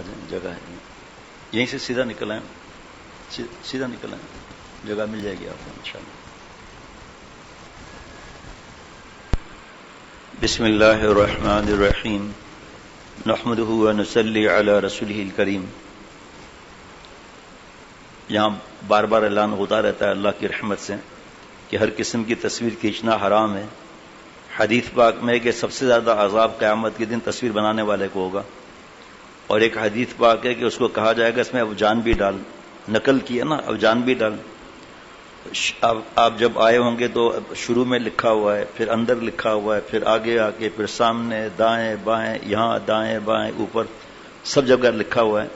جائیں, جگہ ہے یہیں سے سیدھا نکل آئیں, سیدھا نکل آئیں, جگہ مل جائے گی آپ کو انشاءاللہ. بسم اللہ الرحمن الرحیم نحمده ونصلی علی رسولہ الکریم. یہاں بار بار اعلان ہوتا رہتا ہے اللہ کی رحمت سے کہ ہر قسم کی تصویر کھینچنا حرام ہے. حدیث پاک میں کہ سب سے زیادہ عذاب قیامت کے دن تصویر بنانے والے کو ہوگا, اور ایک حدیث پاک ہے کہ اس کو کہا جائے گا اس میں اب جان بھی ڈال, نقل کی ہے نا, اب جان بھی ڈال. آپ جب آئے ہوں گے تو شروع میں لکھا ہوا ہے, پھر اندر لکھا ہوا ہے, پھر آگے آ کے, پھر سامنے, دائیں بائیں, یہاں دائیں بائیں, اوپر, سب جگہ لکھا ہوا ہے.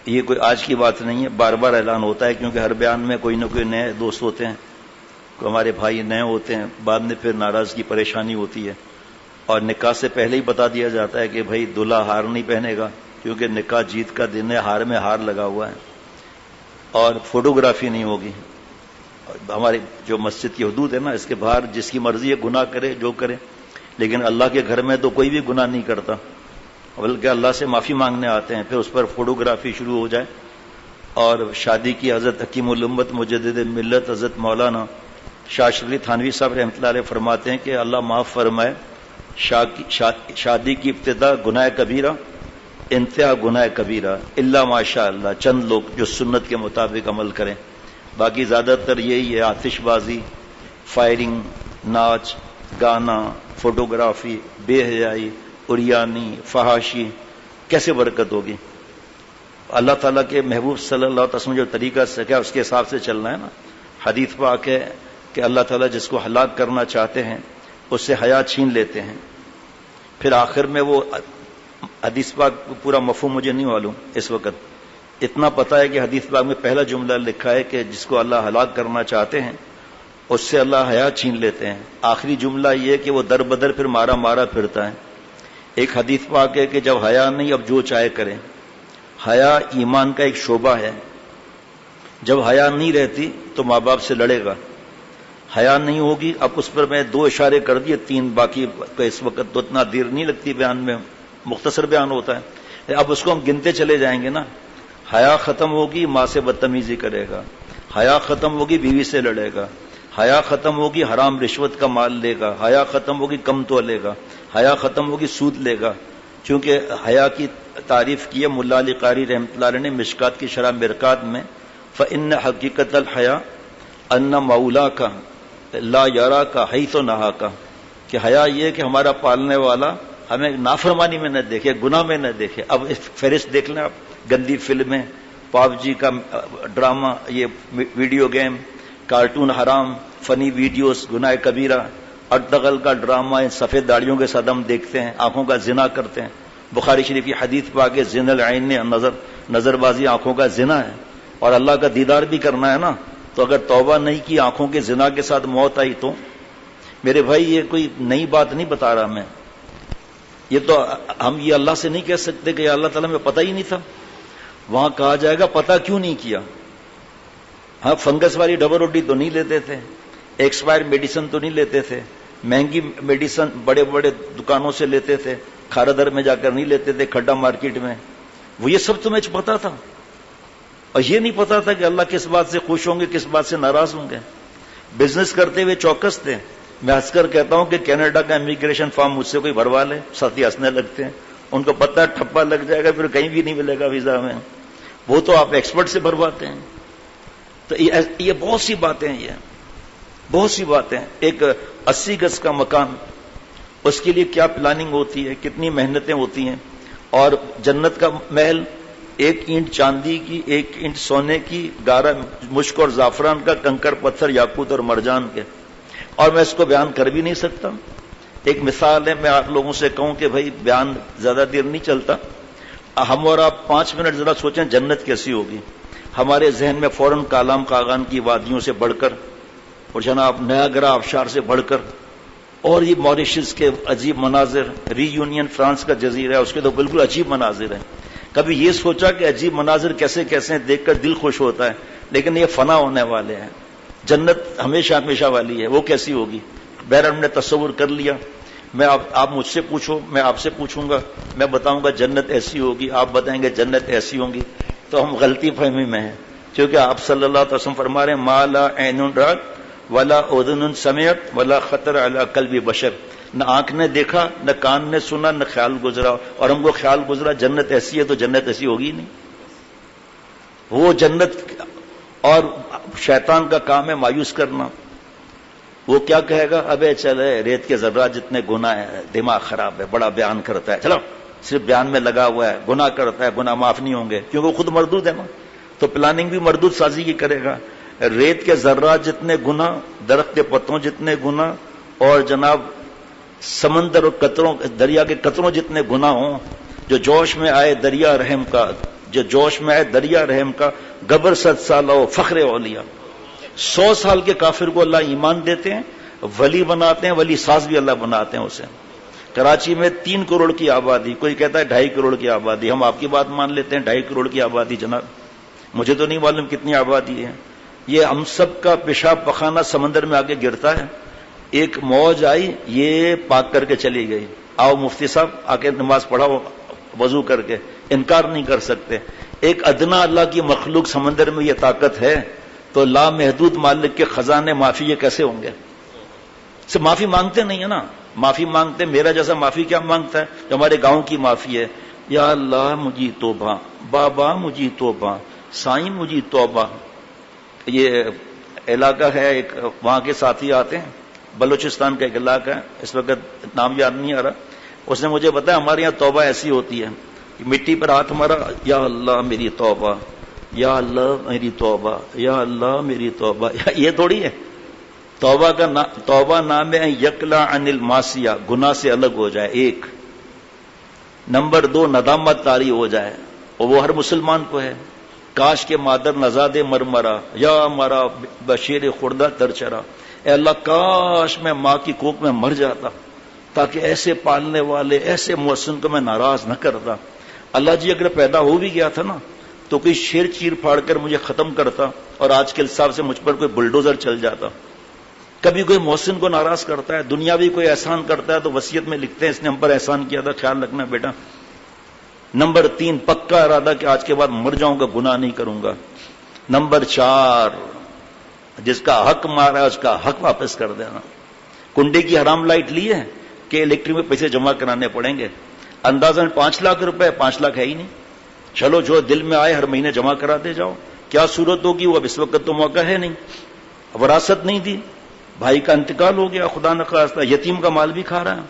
یہ کوئی آج کی بات نہیں ہے, بار بار اعلان ہوتا ہے کیونکہ ہر بیان میں کوئی نہ کوئی نئے دوست ہوتے ہیں, کوئی ہمارے بھائی نئے ہوتے ہیں, بعد میں پھر ناراضگی پریشانی ہوتی ہے. اور نکاح سے پہلے ہی بتا دیا جاتا ہے کہ بھائی دلہا ہار نہیں پہنے گا کیونکہ نکاح جیت کا دن ہے, ہار میں ہار لگا ہوا ہے, اور فوٹوگرافی نہیں ہوگی. ہماری جو مسجد کی حدود ہے نا, اس کے باہر جس کی مرضی ہے گناہ کرے جو کرے, لیکن اللہ کے گھر میں تو کوئی بھی گناہ نہیں کرتا, بلکہ اللہ سے معافی مانگنے آتے ہیں. پھر اس پر فوٹوگرافی شروع ہو جائے. اور شادی کی حضرت حکیم الامت مجدد ملت حضرت مولانا شاہ شریف علی تھانوی صاحب رحمۃ اللہ علیہ فرماتے ہیں کہ اللہ معاف فرمائے, شادی کی ابتدا گناہ کبیرہ, انتہا گناہ کبیرہ, الا ماشاء اللہ, چند لوگ جو سنت کے مطابق عمل کریں. باقی زیادہ تر یہی ہے, آتش بازی, فائرنگ, ناچ گانا, فوٹوگرافی, بے حیائی, اریانی, فحاشی. کیسے برکت ہوگی؟ اللہ تعالیٰ کے محبوب صلی اللہ علیہ وسلم جو طریقہ سکھا اس کے حساب سے چلنا ہے نا. حدیث پاک ہے کہ اللہ تعالیٰ جس کو ہلاک کرنا چاہتے ہیں اس سے حیا چھین لیتے ہیں. پھر آخر میں وہ حدیث پاک پورا مفہوم مجھے نہیں معلوم اس وقت, اتنا پتا ہے کہ حدیث پاک میں پہلا جملہ لکھا ہے کہ جس کو اللہ ہلاک کرنا چاہتے ہیں اس سے اللہ حیا چھین لیتے ہیں. آخری جملہ یہ کہ وہ در بدر پھر مارا مارا پھرتا ہے. ایک حدیث پاک ہے کہ جب حیا نہیں اب جو چاہے کریں. حیا ایمان کا ایک شعبہ ہے. جب حیا نہیں رہتی تو ماں باپ سے لڑے گا, حیا نہیں ہوگی. اب اس پر میں 2 اشارے کر دیے, 3 باقی اس وقت تو اتنا دیر نہیں لگتی بیان میں, مختصر بیان ہوتا ہے. اب اس کو ہم گنتے چلے جائیں گے نا. حیا ختم ہوگی ماں سے بدتمیزی کرے گا, حیا ختم ہوگی بیوی سے لڑے گا, حیا ختم ہوگی حرام رشوت کا مال لے گا, حیا ختم ہوگی کم تو لے گا, حیا ختم ہوگی سود لے گا. چونکہ حیا کی تعریف کی ہے ملا علی قاری رحمۃ اللہ علیہ نے مشکات کی شرح مرکات میں, فإن حقیقت الحیا ان مولا کا لا یارا کا حیث نہا کا, کہ حیا یہ کہ ہمارا پالنے والا ہمیں نافرمانی میں نہ دیکھے, گناہ میں نہ دیکھے. اب اس فہرست دیکھ لیں آپ, گندی فلمیں, پاپ جی کا ڈرامہ, یہ ویڈیو گیم, کارٹون حرام, فنی ویڈیوز گناہ کبیرہ, ارطغرل کا ڈرامہ, ان سفید داڑیوں کے ساتھ ہم دیکھتے ہیں, آنکھوں کا زنا کرتے ہیں. بخاری شریف کی حدیث پاک ہے زنا العین نظر بازی آنکھوں کا زنا ہے, اور اللہ کا دیدار بھی کرنا ہے نا. تو اگر توبہ نہیں کی, آنکھوں کے زنا کے ساتھ موت آئی تو میرے بھائی یہ کوئی نئی بات نہیں بتا رہا میں. یہ تو ہم یہ اللہ سے نہیں کہہ سکتے کہ یا اللہ تعالیٰ میں پتہ ہی نہیں تھا. وہاں کہا جائے گا پتہ کیوں نہیں کیا. ہاں فنگس والی ڈبل روٹی تو نہیں لیتے تھے, ایکسپائر میڈیسن تو نہیں لیتے تھے, مہنگی میڈیسن بڑے بڑے دکانوں سے لیتے تھے, کھارا در میں جا کر نہیں لیتے تھے, کھڈا مارکیٹ میں. وہ یہ سب تمہیں پتا تھا, اور یہ نہیں پتا تھا کہ اللہ کس بات سے خوش ہوں گے, کس بات سے ناراض ہوں گے. بزنس کرتے ہوئے چوکس تھے. میں ہنس کر کہتا ہوں کہ کینیڈا کا امیگریشن فارم مجھ سے کوئی بھروا لے, ساتھی ہنسنے لگتے ہیں. ان کو پتہ ٹھپا لگ جائے گا, پھر کہیں بھی نہیں ملے گا ویزا میں. وہ تو آپ ایکسپرٹ سے بھرواتے ہیں. تو یہ بہت سی باتیں ہیں, یہ بہت سی باتیں. ایک 80 گز کا مکان, اس کے لیے کیا پلاننگ ہوتی ہے, کتنی محنتیں ہوتی ہیں. اور جنت کا محل 1 اینٹ چاندی کی, 1 اینٹ سونے کی, 11 مشک اور زعفران کا, کنکر پتھر یاقوت اور مرجان کے. اور میں اس کو بیان کر بھی نہیں سکتا. ایک مثال ہے, میں آپ لوگوں سے کہوں کہ بھائی بیان زیادہ دیر نہیں چلتا, ہم اور آپ 5 منٹ ذرا سوچیں جنت کیسی ہوگی. ہمارے ذہن میں فوراً کالام کاغان کی وادیوں سے بڑھ کر, اور جناب نیاگرا آبشار سے بڑھ کر, اور یہ موریشس کے عجیب مناظر, ری یونین فرانس کا جزیرہ ہے, اس کے تو بالکل عجیب مناظر ہیں. کبھی یہ سوچا کہ عجیب مناظر کیسے کیسے دیکھ کر دل خوش ہوتا ہے, لیکن یہ فنا ہونے والے ہیں. جنت ہمیشہ ہمیشہ والی ہے, وہ کیسی ہوگی؟ بہرحال ہم نے تصور کر لیا. میں آپ مجھ سے پوچھو، میں آپ سے پوچھوں گا، میں بتاؤں گا جنت ایسی ہوگی، آپ بتائیں گے جنت ایسی ہوگی، تو ہم غلطی فہمی میں ہیں، کیونکہ آپ صلی اللہ علیہ وسلم فرما رہے ہیں ما لا عین رات ولا اذن سمعت ولا خطر علی قلب بشر، نہ آنکھ نے دیکھا، نہ کان نے سنا، نہ خیال گزرا، اور ہم کو خیال گزرا جنت ایسی ہے تو جنت ایسی ہوگی نہیں۔ وہ جنت، اور شیطان کا کام ہے مایوس کرنا۔ وہ کیا کہے گا، ابے چلے ریت کے ذرات جتنے گناہ ہے، دماغ خراب ہے، بڑا بیان کرتا ہے، چلو صرف بیان میں لگا ہوا ہے، گناہ کرتا ہے، گناہ معاف نہیں ہوں گے، کیونکہ وہ خود مردود ہے نا، تو پلاننگ بھی مردود سازی کی کرے گا۔ ریت کے ذرات جتنے گناہ، درخت کے پتوں جتنے گناہ، اور جناب سمندر اور قطروں، دریا کے قطروں جتنے گناہ ہوں، جو جوش میں آئے دریا رحم کا، جو جوش میں آئے دریا رحم کا، گبر 100 سال ہو فخر اولیاء۔ 100 سال کے کافر کو اللہ ایمان دیتے ہیں، ولی بناتے ہیں، ولی ساز بھی اللہ بناتے ہیں اسے۔ کراچی میں 3 کروڑ کی آبادی، کوئی کہتا ہے 2.5 کروڑ کی آبادی، ہم آپ کی بات مان لیتے ہیں 2.5 کروڑ کی آبادی، جناب مجھے تو نہیں معلوم کتنی آبادی ہے۔ یہ ہم سب کا پیشاب پخانہ سمندر میں آگے گرتا ہے، ایک موج آئی یہ پاک کر کے چلی گئی، آؤ مفتی صاحب آ کے نماز پڑھاؤ وضو کر کے، انکار نہیں کر سکتے۔ ایک ادنا اللہ کی مخلوق سمندر میں یہ طاقت ہے، تو لامحدود مالک کے خزانے معافی یہ کیسے ہوں گے؟ صرف معافی مانگتے نہیں ہے نا، معافی مانگتے، میرا جیسا معافی کیا مانگتا ہے جو ہمارے گاؤں کی معافی ہے، یا اللہ مجھے توبہ، بابا مجھے توبہ، سائیں مجھے توبہ۔ یہ علاقہ ہے ایک، وہاں کے ساتھی آتے ہیں، بلوچستان کا ایک علاقہ ہے، اس وقت نام یاد نہیں آ رہا، اس نے مجھے بتایا ہمارے یہاں توبہ ایسی ہوتی ہے، مٹی پر ہاتھ ہمارا، یا اللہ میری توبہ، یا اللہ میری توبہ، یا اللہ میری توبہ۔ یہ تھوڑی ہے توبہ کا توبہ نام ہے یکلا عن المعصیہ، گناہ سے الگ ہو جائے، ایک۔ نمبر 2 ندامت طاری ہو جائے، اور وہ ہر مسلمان کو ہے۔ کاش کے مادر نزاد مرمرا، یا مرا بشیر خوردہ ترچرا، اے اللہ کاش میں ماں کی کوکھ میں مر جاتا، تاکہ ایسے پالنے والے، ایسے محسن کو میں ناراض نہ کرتا۔ اللہ جی اگر پیدا ہو بھی گیا تھا نا تو کوئی شیر چیر پھاڑ کر مجھے ختم کرتا، اور آج کے حساب سے مجھ پر کوئی بلڈوزر چل جاتا۔ کبھی کوئی محسن کو ناراض کرتا ہے، دنیاوی کوئی احسان کرتا ہے تو وصیت میں لکھتے ہیں اس نے ہم پر احسان کیا تھا، خیال رکھنا بیٹا۔ نمبر 3 پکا ارادہ کہ آج کے بعد مر جاؤں گا، گناہ نہیں کروں گا۔ نمبر 4 جس کا حق مارا ہے اس کا حق واپس کر دینا۔ کنڈے کی حرام لائٹ لی ہے کہ الیکٹرک میں پیسے جمع کرانے پڑیں گے، اندازاً 5 لاکھ روپے، 5 لاکھ ہے ہی نہیں، چلو جو دل میں آئے ہر مہینے جمع کراتے جاؤ، کیا صورت ہوگی وہ اب اس وقت تو موقع ہے نہیں، وراثت نہیں دی، بھائی کا انتقال ہو گیا خدا نخواستہ، یتیم کا مال بھی کھا رہا ہے،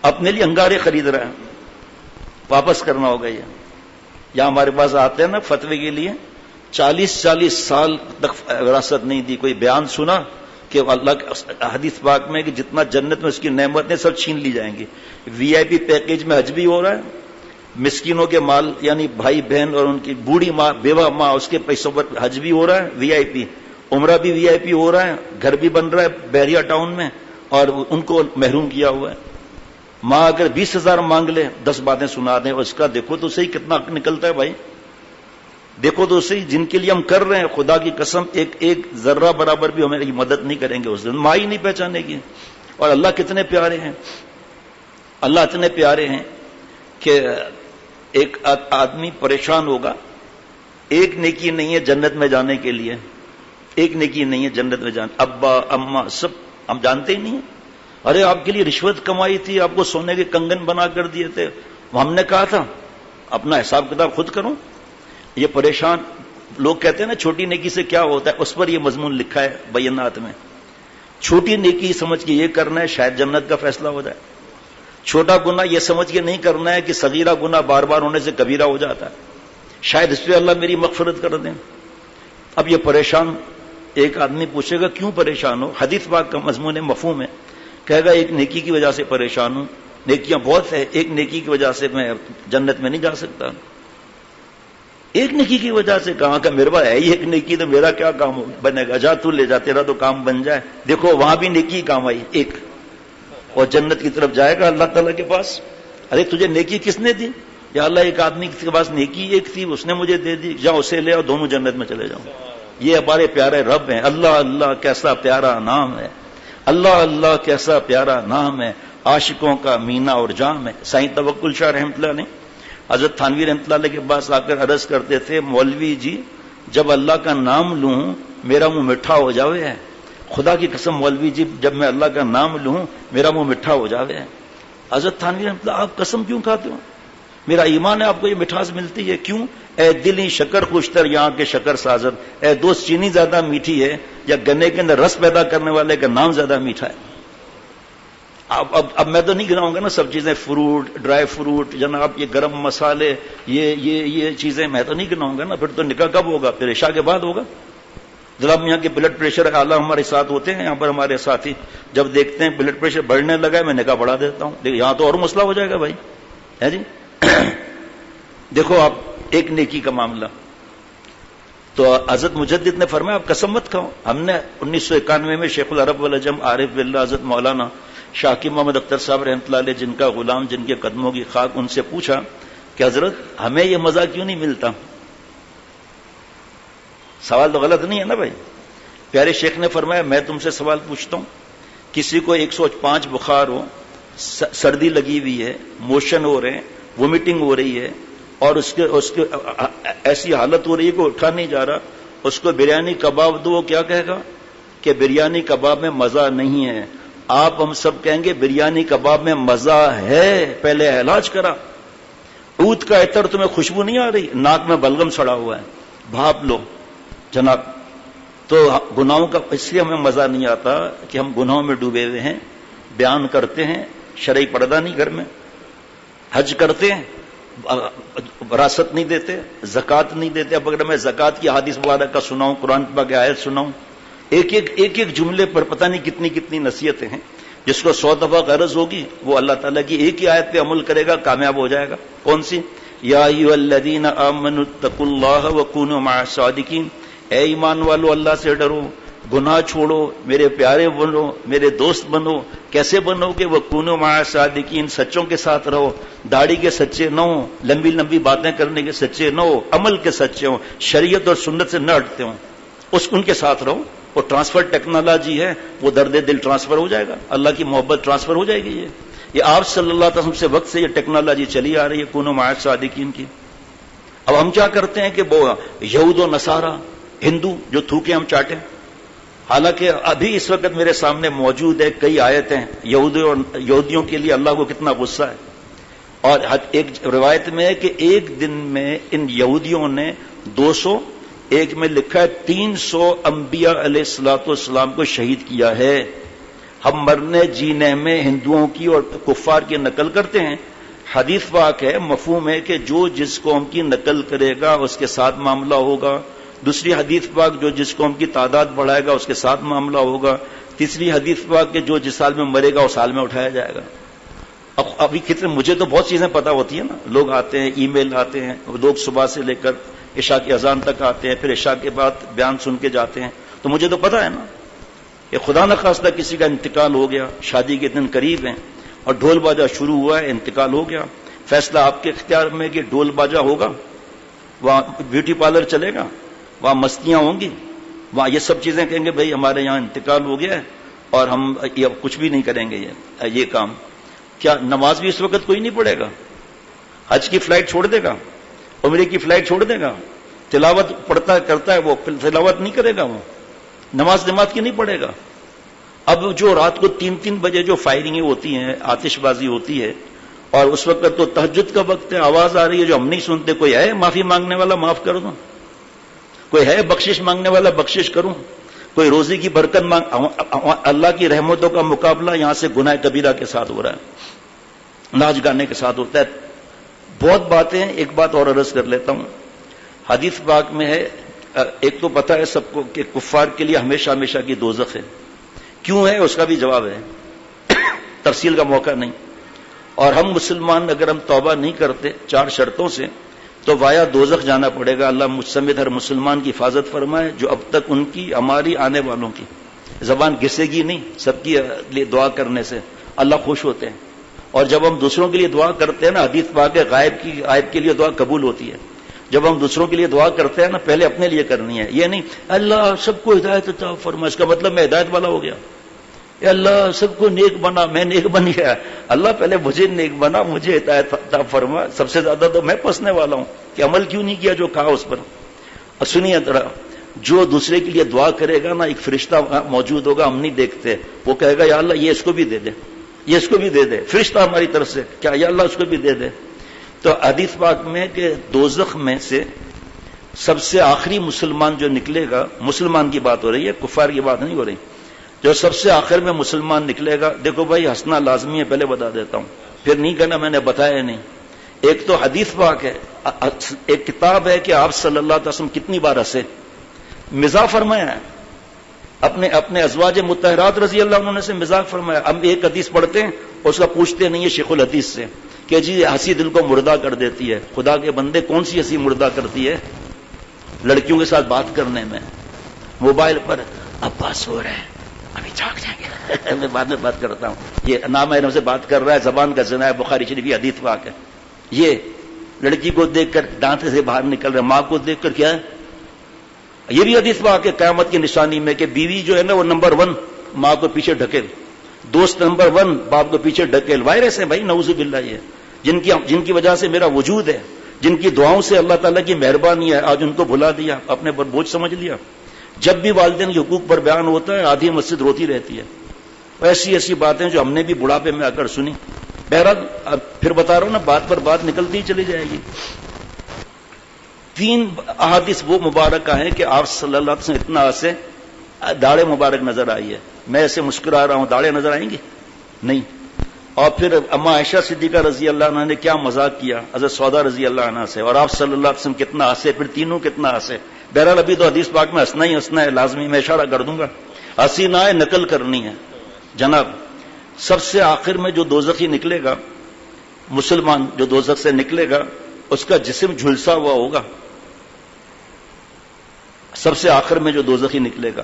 اپنے لیے انگارے خرید رہا ہے، واپس کرنا ہوگا۔ یہ یہاں ہمارے پاس آتے ہیں نا فتوے کے لیے، 40 سال تک وراثت نہیں دی، کوئی بیان سنا کہ اللہ حدیث پاک میں کہ جتنا جنت میں اس کی نعمتیں سب چھین لی جائیں گی۔ وی آئی پی پیکیج میں حج بھی ہو رہا ہے، مسکینوں کے مال یعنی بھائی بہن اور ان کی بوڑھی ماں، بیوہ ماں، اس کے پیسوں پر حج بھی ہو رہا ہے، وی آئی پی، عمرہ بھی وی آئی پی ہو رہا ہے، گھر بھی بن رہا ہے بحریہ ٹاؤن میں، اور ان کو محروم کیا ہوا ہے۔ ماں اگر 20,000 مانگ لے 10 باتیں سنا دیں، اور اس کا دیکھو تو صحیح کتنا حق نکلتا ہے بھائی، دیکھو تو صحیح، جن کے لیے ہم کر رہے ہیں خدا کی قسم ایک ذرہ برابر بھی ہمیں مدد نہیں کریں گے اس دن، ماں ہی نہیں پہچانے گی۔ اور اللہ کتنے پیارے ہیں، اللہ اتنے پیارے ہیں کہ ایک آدمی پریشان ہوگا، ایک نیکی نہیں ہے جنت میں جانے کے لیے، ایک نیکی نہیں ہے جنت میں جانے، ابا اماں سب ہم جانتے ہی نہیں ہیں۔ ارے آپ کے لیے رشوت کمائی تھی، آپ کو سونے کے کنگن بنا کر دیے تھے، ہم نے کہا تھا اپنا حساب کتاب خود کرو۔ یہ پریشان لوگ کہتے ہیں نا چھوٹی نیکی سے کیا ہوتا ہے، اس پر یہ مضمون لکھا ہے بینات میں، چھوٹی نیکی سمجھ کے یہ کرنا ہے شاید جنت کا فیصلہ ہو جائے، چھوٹا گناہ یہ سمجھ کے نہیں کرنا ہے کہ صغیرہ گناہ بار بار ہونے سے کبیرہ ہو جاتا ہے، شاید اس پہ اللہ میری مغفرت کر دیں۔ اب یہ پریشان، ایک آدمی پوچھے گا کیوں پریشان ہو، حدیث پاک کا مضمون مفہوم ہے، کہے گا ایک نیکی کی وجہ سے پریشان ہوں، نیکیاں بہت ہیں، ایک نیکی کی وجہ سے میں جنت میں نہیں جا سکتا۔ ایک نیکی کی وجہ سے کہاں کا، میرے پاس ہے ہی ایک نیکی تو میرا کیا کام بنے گا، جا تو لے جا، تیرا تو کام بن جائے۔ دیکھو وہاں بھی نیکی کام آئی ایک، اور جنت کی طرف جائے گا اللہ تعالیٰ کے پاس۔ ارے تجھے نیکی کس نے دی؟ یا اللہ ایک آدمی کے پاس نیکی ایک تھی اس نے مجھے دے دی، جا اسے لے اور دونوں جنت میں چلے جاؤں۔ یہ ہمارے پیارے رب ہیں، اللہ اللہ کیسا پیارا نام ہے، اللہ اللہ کیسا پیارا نام ہے۔ عاشقوں کا مینا اور جام ہے. سائیں توکل شاہ رحمۃ اللہ نے حضرت تھانوی رحمۃ اللہ علیہ کے پاس آ کر عرض کرتے تھے مولوی جی جب اللہ کا نام لوں میرا منہ میٹھا ہو جاوے ہے. خدا کی قسم مولوی جی جب میں اللہ کا نام لوں میرا منہ میٹھا ہو جاوے ہے. حضرت تھانوی رحمۃ اللہ آپ قسم کیوں کھاتے ہو؟ میرا ایمان ہے آپ کو یہ مٹھاس ملتی ہے. کیوں؟ اے دلی شکر خوشتر یہاں کے شکر سازد. اے دوست چینی زیادہ میٹھی ہے یا گنے کے اندر رس پیدا کرنے والے کا نام زیادہ میٹھا ہے؟ اب میں تو نہیں گناؤں گا نا سب چیزیں، فروٹ، ڈرائی فروٹ، جناب یہ گرم مسالے، یہ چیزیں میں تو نہیں گناؤں گا نا. پھر تو نکاح کب ہوگا؟ پھر عشاء کے بعد ہوگا. جناب یہاں کے بلڈ پریشر اعلیٰ ہمارے ساتھ ہوتے ہیں، یہاں پر ہمارے ساتھی جب دیکھتے ہیں بلڈ پریشر بڑھنے لگا ہے میں نکاح بڑھا دیتا ہوں. یہاں تو اور مسئلہ ہو جائے گا بھائی، ہے جی. دیکھو آپ ایک نیکی کا معاملہ تو حضرت مجدد نے فرمایا آپ قسم مت کھاؤ. ہم نے 1991 میں شیخ العرب والعجم عارف باللہ حضرت مولانا شاکی محمد اختر صاحب رحمۃ اللہ علیہ جن کا غلام جن کے قدموں کی خاک، ان سے پوچھا کہ حضرت ہمیں یہ مزہ کیوں نہیں ملتا؟ سوال تو غلط نہیں ہے نا بھائی. پیارے شیخ نے فرمایا میں تم سے سوال پوچھتا ہوں، کسی کو 105 بخار ہو، سردی لگی ہوئی ہے، موشن ہو رہے ہیں، وومیٹنگ ہو رہی ہے اور اس کے ایسی حالت ہو رہی ہے کہ اٹھا نہیں جا رہا، اس کو بریانی کباب دو، وہ کیا کہے گا کہ بریانی کباب میں مزہ نہیں ہے. آپ ہم سب کہیں گے بریانی کباب میں مزہ ہے، پہلے علاج کرا. عود کا عطر تمہیں خوشبو نہیں آ رہی، ناک میں بلغم سڑا ہوا ہے، بھاپ لو جناب. تو گناہوں کا اس لیے ہمیں مزہ نہیں آتا کہ ہم گناہوں میں ڈوبے ہوئے ہیں. بیان کرتے ہیں، شرعی پردہ نہیں گھر میں، حج کرتے ہیں، وراثت نہیں دیتے، زکوٰۃ نہیں دیتے. اب اگر میں زکوٰۃ کی حدیث مبارکہ سناؤں، قرآن پاک کی آیت سناؤں، ایک جملے پر پتہ نہیں کتنی نصیحتیں ہیں. جس کو 100 دفعہ غرض ہوگی وہ اللہ تعالیٰ کی ایک ہی آیت پہ عمل کرے گا، کامیاب ہو جائے گا. کون سی؟ یا ایھا الذین آمنوا اتقوا اللہ وکونوا مع الصادقین. اے ایمان والو اللہ سے ڈرو، گناہ چھوڑو، میرے پیارے بنو، میرے دوست بنو. کیسے بنو کہ وکونوا مع الصادقین، سچوں کے ساتھ رہو. داڑھی کے سچے نہ ہو، لمبی لمبی باتیں کرنے کے سچے نہ ہو، عمل کے سچے ہوں، شریعت اور سنت سے نہ ہٹتے ہوں، ان کے ساتھ رہو. وہ ٹرانسفر ٹیکنالوجی ہے، وہ درد دل ٹرانسفر ہو جائے گا، اللہ کی محبت ٹرانسفر ہو جائے گی. یہ آپ صلی اللہ علیہ وسلم سے وقت سے یہ ٹیکنالوجی چلی آ رہی ہے کونوا مع الصادقین کی. اب ہم کیا کرتے ہیں کہ وہ یہود و نصارہ ہندو جو تھوکے ہم چاٹیں. حالانکہ ابھی اس وقت میرے سامنے موجود ہے کئی آیتیں یہودیوں کے لیے اللہ کو کتنا غصہ ہے. اور ایک روایت میں ہے کہ ایک دن میں ان یہودیوں نے 200، ایک میں لکھا ہے 300 انبیاء علیہ الصلوۃ والسلام کو شہید کیا ہے. ہم مرنے جینے میں ہندوؤں کی اور کفار کی نقل کرتے ہیں. حدیث پاک ہے، مفہوم ہے کہ جو جس قوم کی نقل کرے گا اس کے ساتھ معاملہ ہوگا. دوسری حدیث پاک جو جس قوم کی تعداد بڑھائے گا اس کے ساتھ معاملہ ہوگا. تیسری حدیث پاک کہ جو جس سال میں مرے گا اس سال میں اٹھایا جائے گا. ابھی کتنے مجھے تو بہت چیزیں پتہ ہوتی ہیں نا، لوگ آتے ہیں، ای میل آتے ہیں، لوگ صبح سے لے کر عشاء کی اذان تک آتے ہیں، پھر عشاء کے بعد بیان سن کے جاتے ہیں. تو مجھے تو پتہ ہے نا کہ خدا نخواستہ کسی کا انتقال ہو گیا، شادی کے دن قریب ہیں اور ڈھول باجا شروع ہوا ہے، انتقال ہو گیا. فیصلہ آپ کے اختیار میں کہ ڈھول باجا ہوگا، وہاں بیوٹی پارلر چلے گا، وہاں مستیاں ہوں گی، وہاں یہ سب چیزیں کہیں گے بھائی ہمارے یہاں انتقال ہو گیا ہے اور ہم یہ کچھ بھی نہیں کریں گے. یہ کام کیا نماز بھی اس وقت کوئی نہیں پڑھے گا؟ حج کی فلائٹ چھوڑ دے گا، عمرے کی فلائٹ چھوڑ دے گا، تلاوت پڑھتا کرتا ہے وہ تلاوت نہیں کرے گا، وہ نماز کی نہیں پڑھے گا. اب جو رات کو 3 بجے جو فائرنگیں ہوتی ہیں، آتش بازی ہوتی ہے، اور اس وقت تو تہجد کا وقت ہے، آواز آ رہی ہے جو ہم نہیں سنتے. کوئی ہے معافی مانگنے والا؟ معاف کر دوں. کوئی ہے بخشش مانگنے والا؟ بخشش کروں. کوئی روزی کی برکت مانگ، اللہ کی رحمتوں کا مقابلہ یہاں سے گناہ کبیرہ کے ساتھ ہو رہا ہے، ناچ گانے کے ساتھ ہوتا ہے. بہت باتیں ہیں، ایک بات اور عرض کر لیتا ہوں. حدیث پاک میں ہے، ایک تو پتہ ہے سب کو کہ کفار کے لیے ہمیشہ ہمیشہ کی دوزخ ہے. کیوں ہے اس کا بھی جواب ہے، تفصیل کا موقع نہیں. اور ہم مسلمان اگر ہم توبہ نہیں کرتے 4 شرطوں سے تو وایا دوزخ جانا پڑے گا. اللہ مجھ سمیت ہر مسلمان کی حفاظت فرمائے جو اب تک ان کی ہماری آنے والوں کی زبان گھسے گی نہیں. سب کی لیے دعا کرنے سے اللہ خوش ہوتے ہیں. اور جب ہم دوسروں کے لیے دعا کرتے ہیں نا، حدیث پاک ہے غائب کے لیے دعا قبول ہوتی ہے. جب ہم دوسروں کے لیے دعا کرتے ہیں نا، پہلے اپنے لیے کرنی ہے. یہ نہیں اللہ سب کو ہدایت عطا فرما، اس کا مطلب میں ہدایت والا ہو گیا. اے اللہ سب کو نیک بنا، میں نیک بن گیا. اللہ پہلے مجھے نیک بنا، مجھے ہدایت عطا فرما، سب سے زیادہ تو میں پسنے والا ہوں کہ عمل کیوں نہیں کیا جو کہا اس پر. اور سنیے ذرا، جو دوسرے کے لیے دعا کرے گا نا، ایک فرشتہ موجود ہوگا، ہم نہیں دیکھتے، وہ کہے گا یا اللہ یہ اس کو بھی دے دے، یہ اس کو بھی دے دے. فرشتہ ہماری طرف سے کیا یا اللہ اس کو بھی دے دے. تو حدیث پاک میں کہ دوزخ میں سے سب سے آخری مسلمان جو نکلے گا، مسلمان کی بات ہو رہی ہے، کفار کی بات نہیں ہو رہی، جو سب سے آخر میں مسلمان نکلے گا. دیکھو بھائی ہنسنا لازمی ہے، پہلے بتا دیتا ہوں، پھر نہیں کہنا میں نے بتایا نہیں. ایک تو حدیث پاک ہے، ایک کتاب ہے کہ آپ صلی اللہ علیہ وسلم کتنی بار ہنسے، مزاح فرمایا ہے. اپنے ازواج مطہرات رضی اللہ عنہ سے مزاح فرمایا. ہم ایک حدیث پڑھتے ہیں اس کا پوچھتے نہیں ہے شیخ الحدیث سے کہ جی ہنسی دل کو مردہ کر دیتی ہے. خدا کے بندے کون سی ہنسی مردہ کرتی ہے؟ لڑکیوں کے ساتھ بات کرنے میں، موبائل پر ابا سو رہے ہیں ابھی جاگ جائیں گے میں بعد میں بات کرتا ہوں، یہ نامحرم سے بات کر رہا ہے، زبان کا زنا ہے، بخاری شریف کی حدیث پاک ہے. یہ لڑکی کو دیکھ کر دانت سے باہر نکل رہا، ماں کو دیکھ کر کیا ہے، یہ بھی حدیث پاک ہے قیامت کی نشانی میں کہ بیوی جو ہے نا وہ نمبر 1 ماں کو پیچھے ڈھکیل، دوست نمبر 1 باپ کو پیچھے ڈھکیل. وائرس ہے بھائی، نعوذ باللہ. یہ جن کی وجہ سے میرا وجود ہے، جن کی دعاؤں سے اللہ تعالیٰ کی مہربانی ہے، آج ان کو بھلا دیا، اپنے پر بوجھ سمجھ لیا. جب بھی والدین کے حقوق پر بیان ہوتا ہے آدھی مسجد روتی رہتی ہے. ایسی ایسی باتیں جو ہم نے بھی بڑھاپے میں آ کر سنی. بہرحال پھر بتا رہا ہوں نا، بات پر بات نکلتی ہی چلی جائے گی. 3 احادیث وہ مبارکہ ہیں کہ آپ صلی اللہ علیہ وسلم اتنا سے داڑھیں مبارک نظر آئی ہے. میں ایسے مسکرا رہا ہوں، داڑھیں نظر آئیں گی نہیں. اور پھر اما عائشہ صدیقہ رضی اللہ عنہ نے کیا مذاق کیا حضرت سودا رضی اللہ عنہ سے، اور آپ صلی اللہ علیہ وسلم کتنا ہنسے، پھر تینوں کتنا ہنسے. بہرحال ابھی تو حدیث پاک میں ہنسنا ہی ہنسنا ہے لازمی، میں اشارہ کر دوں گا، ہنسی نہ ہے نقل کرنی ہے. جناب سب سے آخر میں جو دوزخی نکلے گا، مسلمان جو دوزخ سے نکلے گا، اس کا جسم جھلسا ہوا ہوگا. سب سے آخر میں جو دوزخی نکلے گا،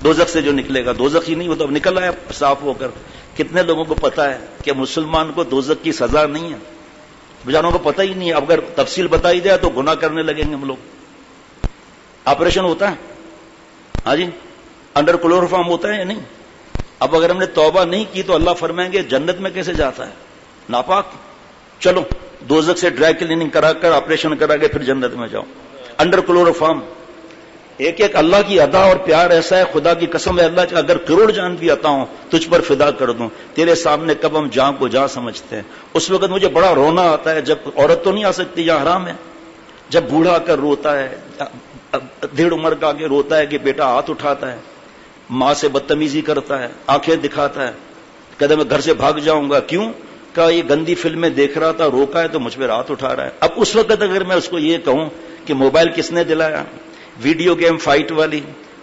دوزخ سے جو نکلے گا، دوزخی نہیں وہ تو اب نکل آیا صاف ہو کر. کتنے لوگوں کو پتا ہے کہ مسلمان کو دوزخ کی سزا نہیں ہے؟ بیچاروں کو پتہ ہی نہیں ہے. اگر تفصیل بتائی جائے تو گناہ کرنے لگیں گے ہم لوگ. آپریشن ہوتا ہے، ہاں جی، انڈر کلوروفارم ہوتا ہے یا نہیں؟ اب اگر ہم نے توبہ نہیں کی تو اللہ فرمائیں گے جنت میں کیسے جاتا ہے ناپاک. چلو دوزخ سے ڈرائی کلیننگ کرا کر آپریشن کرا کے پھر جنت میں جاؤ. Under chloroform. ایک ایک اللہ کی ادا اور پیار ایسا ہے، خدا کی قسم ہے اللہ اگر کروڑ جان بھی عطا ہوں تجھ پر فدا کر دوں. تیرے سامنے کب ہم جان کو جان سمجھتے ہیں. اس وقت مجھے بڑا رونا آتا ہے. جب عورت تو نہیں آ سکتی، یہاں حرام ہے. جب بوڑھا کر روتا ہے، 1.5 عمر کا آگے روتا ہے کہ بیٹا ہاتھ اٹھاتا ہے، ماں سے بدتمیزی کرتا ہے، آنکھیں دکھاتا ہے، کہتا میں گھر سے بھاگ جاؤں گا. کیوں؟ کہ یہ گندی فلمیں دیکھ رہا تھا، روکا ہے تو مجھ پہ ہاتھ اٹھا رہا ہے. اب اس وقت اگر میں اس کو یہ کہوں کہ موبائل کس نے دلایا، ویڈیو گیم فائٹ والی،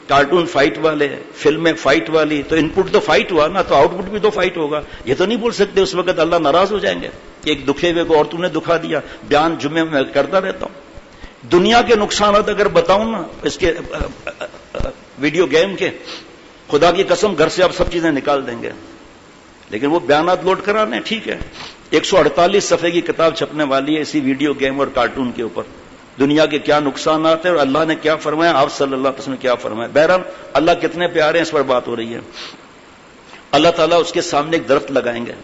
کارٹون فائٹ والے، فلمیں فائٹ والی، تو ان پٹ تو فائٹ ہوا نا، تو آؤٹ پٹ بھی تو فائٹ ہوگا. یہ تو نہیں بول سکتے اس وقت اللہ ناراض ہو جائیں گے کہ ایک دکھے ہوئے کو اور تم نے دکھا دیا. بیان جمعے میں کرتا رہتا ہوں. دنیا کے نقصانات اگر بتاؤں نا اس کے ویڈیو گیم کے، خدا کی قسم گھر سے آپ سب چیزیں نکال دیں گے. لیکن وہ بیانات لوڈ کرانے ٹھیک ہے. 148 صفحے کی کتاب چھپنے والی ہے اسی ویڈیو گیم اور کارٹون کے اوپر، دنیا کے کیا نقصانات ہیں اور اللہ نے کیا فرمایا، آپ صلی اللہ علیہ وسلم نے کیا فرمایا. بہرحال اللہ کتنے پیارے ہیں اس پر بات ہو رہی ہے. اللہ تعالیٰ اس کے سامنے ایک درخت لگائیں گے.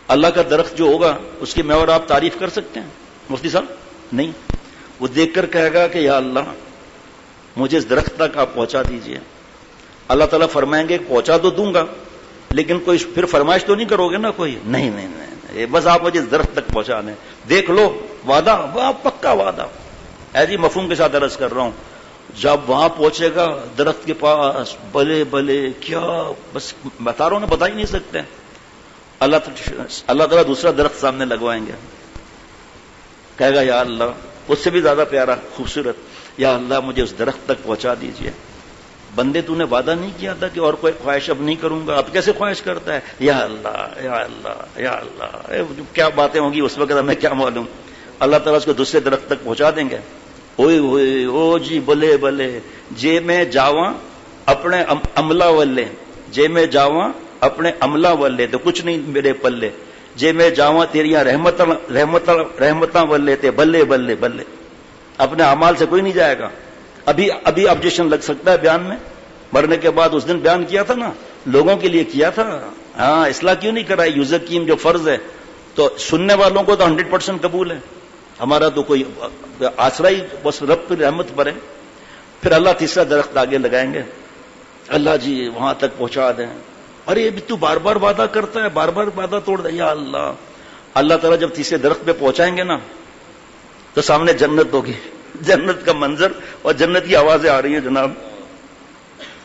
اللہ کا درخت جو ہوگا اس کی میں اور آپ تعریف کر سکتے ہیں مفتی صاحب؟ نہیں. وہ دیکھ کر کہے گا کہ یا اللہ مجھے اس درخت تک آپ پہنچا دیجئے. اللہ تعالیٰ فرمائیں گے پہنچا تو دوں گا لیکن کوئی پھر فرمائش تو نہیں کرو گے نا کوئی؟ نہیں نہیں نہیں، بس آپ مجھے اس درخت تک پہنچا دیں. دیکھ لو وعدہ، وہ پکا وعدہ ہے جی، مفہوم کے ساتھ عرض کر رہا ہوں. جب وہاں پہنچے گا درخت کے پاس، بلے بلے کیا، بس بتا رہا ہوں نا، بتا ہی نہیں سکتے. اللہ تعالیٰ دوسرا درخت سامنے لگوائیں گے. کہے گا یا اللہ، اس سے بھی زیادہ پیارا خوبصورت، یا اللہ مجھے اس درخت تک پہنچا دیجئے. بندے تو نے وعدہ نہیں کیا تھا کہ اور کوئی خواہش اب نہیں کروں گا، اب کیسے خواہش کرتا ہے؟ یا اللہ یا اللہ یا اللہ. کیا باتیں ہوں گی اس وقت ہمیں کیا معلوم. اللہ تعالیٰ اس کو دوسرے درخت تک پہنچا دیں گے. اوئے ہوئے او جی بلے بلے، جے میں جاواں اپنے عملہ والے، جے میں جاواں اپنے عملہ والے تو کچھ نہیں میرے پلے، جے میں جاواں تیریاں رحمتاں والے تے بلے بلے بلے. اپنے اعمال سے کوئی نہیں جائے گا. ابھی آبجیکشن لگ سکتا ہے بیان میں، مرنے کے بعد. اس دن بیان کیا تھا نا لوگوں کے لیے کیا تھا. ہاں اصلاح کیوں نہیں کرا؟ یوزکیم جو فرض ہے تو سننے والوں کو تو 100% قبول ہے. ہمارا تو کوئی آسرا ہی بس رب کی رحمت پر ہے. پھر اللہ تیسرا درخت آگے لگائیں گے, اللہ جی وہاں تک پہنچا دیں. ارے ابھی تو بار بار وعدہ کرتا ہے, بار بار وعدہ توڑ دے. یا اللہ, اللہ تعالیٰ جب تیسرے درخت پہ پہنچائیں گے نا تو سامنے جنت ہوگی, جنت کا منظر اور جنت کی آوازیں آ رہی ہیں جناب.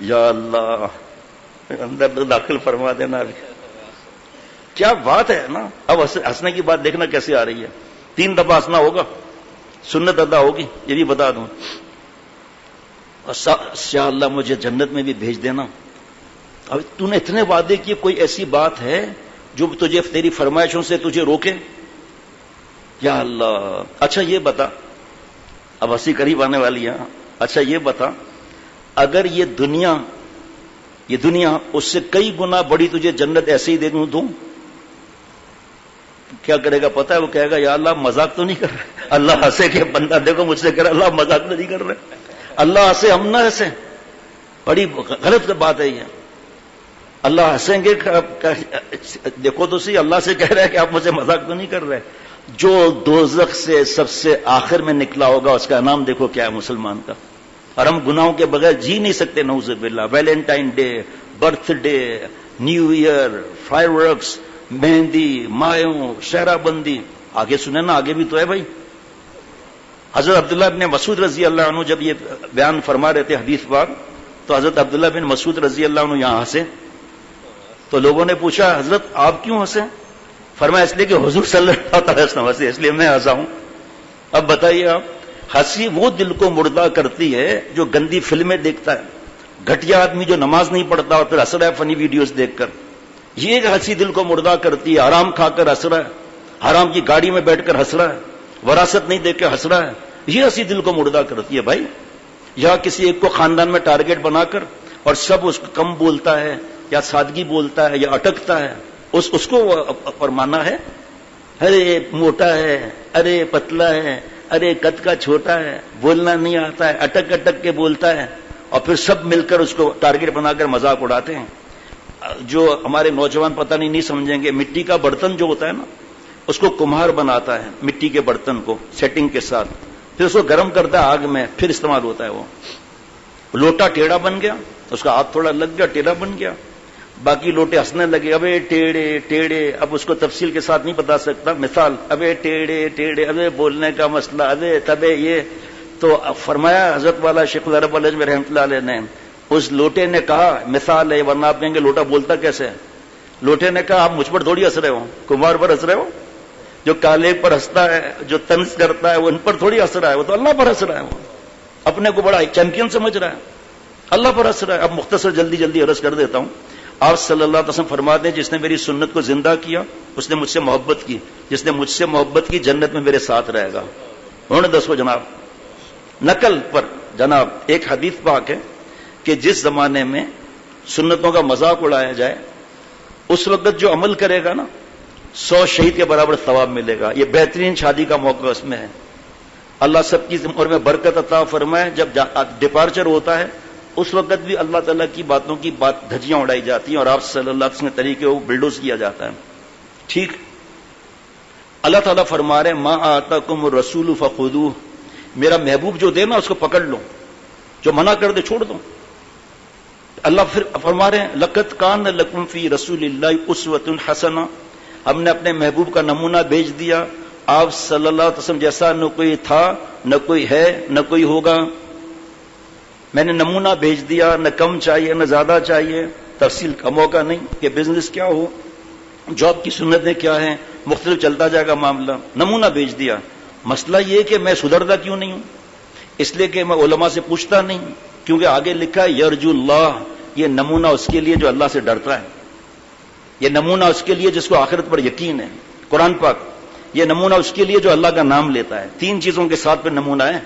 یا اللہ اندر تو داخل فرما دینا. ابھی کیا بات ہے نا. اب ہنسنے کی بات دیکھنا کیسے آ رہی ہے. 3 دفعہ ہنسنا ہوگا, سنت ادا ہوگی, یہ بھی بتا دوں. یا اللہ مجھے جنت میں بھی بھیج دینا. اب تو نے اتنے وعدے کیے, کوئی ایسی بات ہے جو تجھے تیری فرمائشوں سے تجھے روکے؟ یا اللہ اچھا یہ بتا, اب ہنسی قریب آنے والی ہے. اچھا یہ بتا, اگر یہ دنیا اس سے کئی گنا بڑی تجھے جنت ایسے ہی دے دوں کیا کرے گا پتا ہے؟ وہ کہے گا یا اللہ مذاق تو نہیں کر رہے. اللہ ہنسے کہ بندہ دیکھو مجھ سے کہہ رہا اللہ مذاق تو نہیں کر رہے. اللہ ہنسے ہم نہ ہنسے, بڑی غلط بات ہے یہ. اللہ ہنسیں گے, دیکھو تو صحیح, اللہ سے کہہ رہا ہے کہ آپ مجھ سے مذاق تو نہیں کر رہے. جو دوزخ سے سب سے آخر میں نکلا ہوگا اس کا نام دیکھو کیا ہے مسلمان کا. اور ہم گناہوں کے بغیر جی نہیں سکتے نعوذ باللہ. Valentine day, birthday, new year, fireworks, mehndi, mayun, شہرہ بندی, آگے سنیں نا, آگے بھی تو ہے بھائی. حضرت عبداللہ بن مسعود رضی اللہ عنہ جب یہ بیان فرما رہے تھے حدیث بات, تو حضرت عبداللہ بن مسعود رضی اللہ عنہ یہاں ہنسے. تو لوگوں نے پوچھا حضرت آپ کیوں ہنسے؟ فرمایا اس لیے کہ حضور صلی اللہ علیہ وسلم ہنسے اس لیے میں ہنسا ہوں. اب بتائیے آپ, ہنسی وہ دل کو مردہ کرتی ہے جو گندی فلمیں دیکھتا ہے, گھٹیا آدمی جو نماز نہیں پڑھتا اور پھر ہنس رہا ہے فنی ویڈیوز دیکھ کر. یہ ہنسی دل کو مردہ کرتی ہے. حرام کھا کر ہنس رہا ہے, حرام کی گاڑی میں بیٹھ کر ہنس رہا ہے, وراثت نہیں دیکھ کے ہنس رہا ہے, یہ ہنسی دل کو مردہ کرتی ہے بھائی. یا کسی ایک کو خاندان میں ٹارگیٹ بنا کر اور سب اس کو کم بولتا ہے یا سادگی بولتا ہے یا اٹکتا ہے, اس کو فرمانا ہے ارے موٹا ہے, ارے پتلا ہے, ارے قد کا چھوٹا ہے, بولنا نہیں آتا ہے, اٹک اٹک کے بولتا ہے, اور پھر سب مل کر اس کو ٹارگیٹ بنا کر مذاق اڑاتے ہیں. جو ہمارے نوجوان پتہ نہیں سمجھیں گے, مٹی کا برتن جو ہوتا ہے نا اس کو کمہار بناتا ہے, مٹی کے برتن کو سیٹنگ کے ساتھ, پھر اس کو گرم کرتا ہے آگ میں, پھر استعمال ہوتا ہے. وہ لوٹا ٹیڑھا بن گیا, اس کا ہاتھ تھوڑا لگ گیا, ٹیڑھا بن گیا, باقی لوٹے ہنسنے لگے, ابے ٹیڑھے ٹیڑھے. اب اس کو تفصیل کے ساتھ نہیں بتا سکتا, مثال ابے ٹیڑھے ٹیڑھے, ابے بولنے کا مسئلہ, ابے تبے یہ. تو فرمایا حضرت والا شیخ العرب علیہ رحمۃ اللہ علیہ نے, اس لوٹے نے کہا, مثال ہے ورنہ آپ کہیں گے لوٹا بولتا کیسے ہے. لوٹے نے کہا آپ مجھ پر تھوڑی ہنس رہے ہو, کمار پر ہنس رہے ہو. جو کالے پر ہنستا ہے, جو طنز کرتا ہے, وہ ان پر تھوڑی ہنس رہا ہے, وہ تو اللہ پر ہنس رہا ہے. وہ اپنے کو بڑا چیمپئن سمجھ رہا ہے, اللہ پر ہنس رہا ہے. اب مختصر جلدی جلدی عرض کر دیتا ہوں. آپ صلی اللہ علیہ وسلم فرماتے ہیں جس نے میری سنت کو زندہ کیا اس نے مجھ سے محبت کی, جس نے مجھ سے محبت کی جنت میں میرے ساتھ رہے گا. انہوں نے دسو جناب نقل پر جناب ایک حدیث پاک ہے کہ جس زمانے میں سنتوں کا مذاق اڑایا جائے اس وقت جو عمل کرے گا نا 100 شہید کے برابر ثواب ملے گا. یہ بہترین شادی کا موقع اس میں ہے. اللہ سب کی عمر میں برکت عطا فرمائے. جب ڈپارچر ہوتا ہے اس وقت بھی اللہ تعالیٰ کی باتوں کی دھجیاں اڑائی جاتی ہیں اور آپ صلی اللہ علیہ وسلم کے طریقے کو بلڈوز کیا جاتا ہے. ٹھیک, اللہ تعالیٰ فرما رہے ما آتاکم الرسول فخذوہ, میرا محبوب جو دے نا اس کو پکڑ لو, جو منع کر دے چھوڑ دو. اللہ پھر فرما رہے ہیں لقد کان لکم فی رسول اللہ اسوۃ حسنہ, ہم نے اپنے محبوب کا نمونہ بھیج دیا. آپ صلی اللہ علیہ وسلم جیسا نہ کوئی تھا, نہ کوئی ہے, نہ کوئی ہوگا. میں نے نمونہ بھیج دیا, نہ کم چاہیے نہ زیادہ چاہیے, تفصیل کا موقع نہیں کہ بزنس کیا ہو, جاب کی سنتیں کیا ہیں, مختلف چلتا جائے گا معاملہ. نمونہ بھیج دیا. مسئلہ یہ کہ میں سدھرتا کیوں نہیں ہوں, اس لیے کہ میں علماء سے پوچھتا نہیں, کیونکہ آگے لکھا ہے یرجو اللہ, یہ نمونہ اس کے لیے جو اللہ سے ڈرتا ہے, یہ نمونہ اس کے لیے جس کو آخرت پر یقین ہے. قرآن پاک, یہ نمونہ اس کے لیے جو اللہ کا نام لیتا ہے. 3 چیزوں کے ساتھ پہ نمونہ ہے,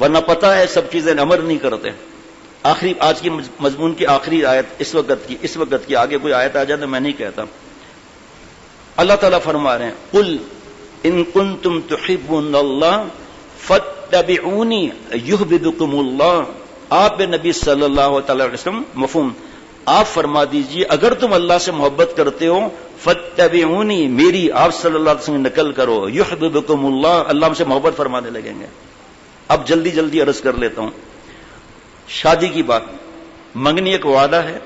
ورنہ پتہ ہے سب چیزیں عمل نہیں کرتے. آخری آج کی مضمون کی آخری آیت اس وقت کی آگے کوئی آیت آ جائے تو میں نہیں کہتا. اللہ تعالیٰ فرما رہے ہیں قل ان کنتم تحبون اللہ فاتبعونی یحببکم اللہ. آپ نبی صلی اللہ تعالی علیہ وسلم مفہوم آپ فرما دیجئے اگر تم اللہ سے محبت کرتے ہو فاتبعونی، میری آپ صلی اللہ علیہ وسلم نقل کرو، یحببکم اللہ، اللہ ہم سے محبت فرمانے لگیں گے۔ اب جلدی جلدی عرض کر لیتا ہوں، شادی کی بات، منگنی ایک وعدہ ہے،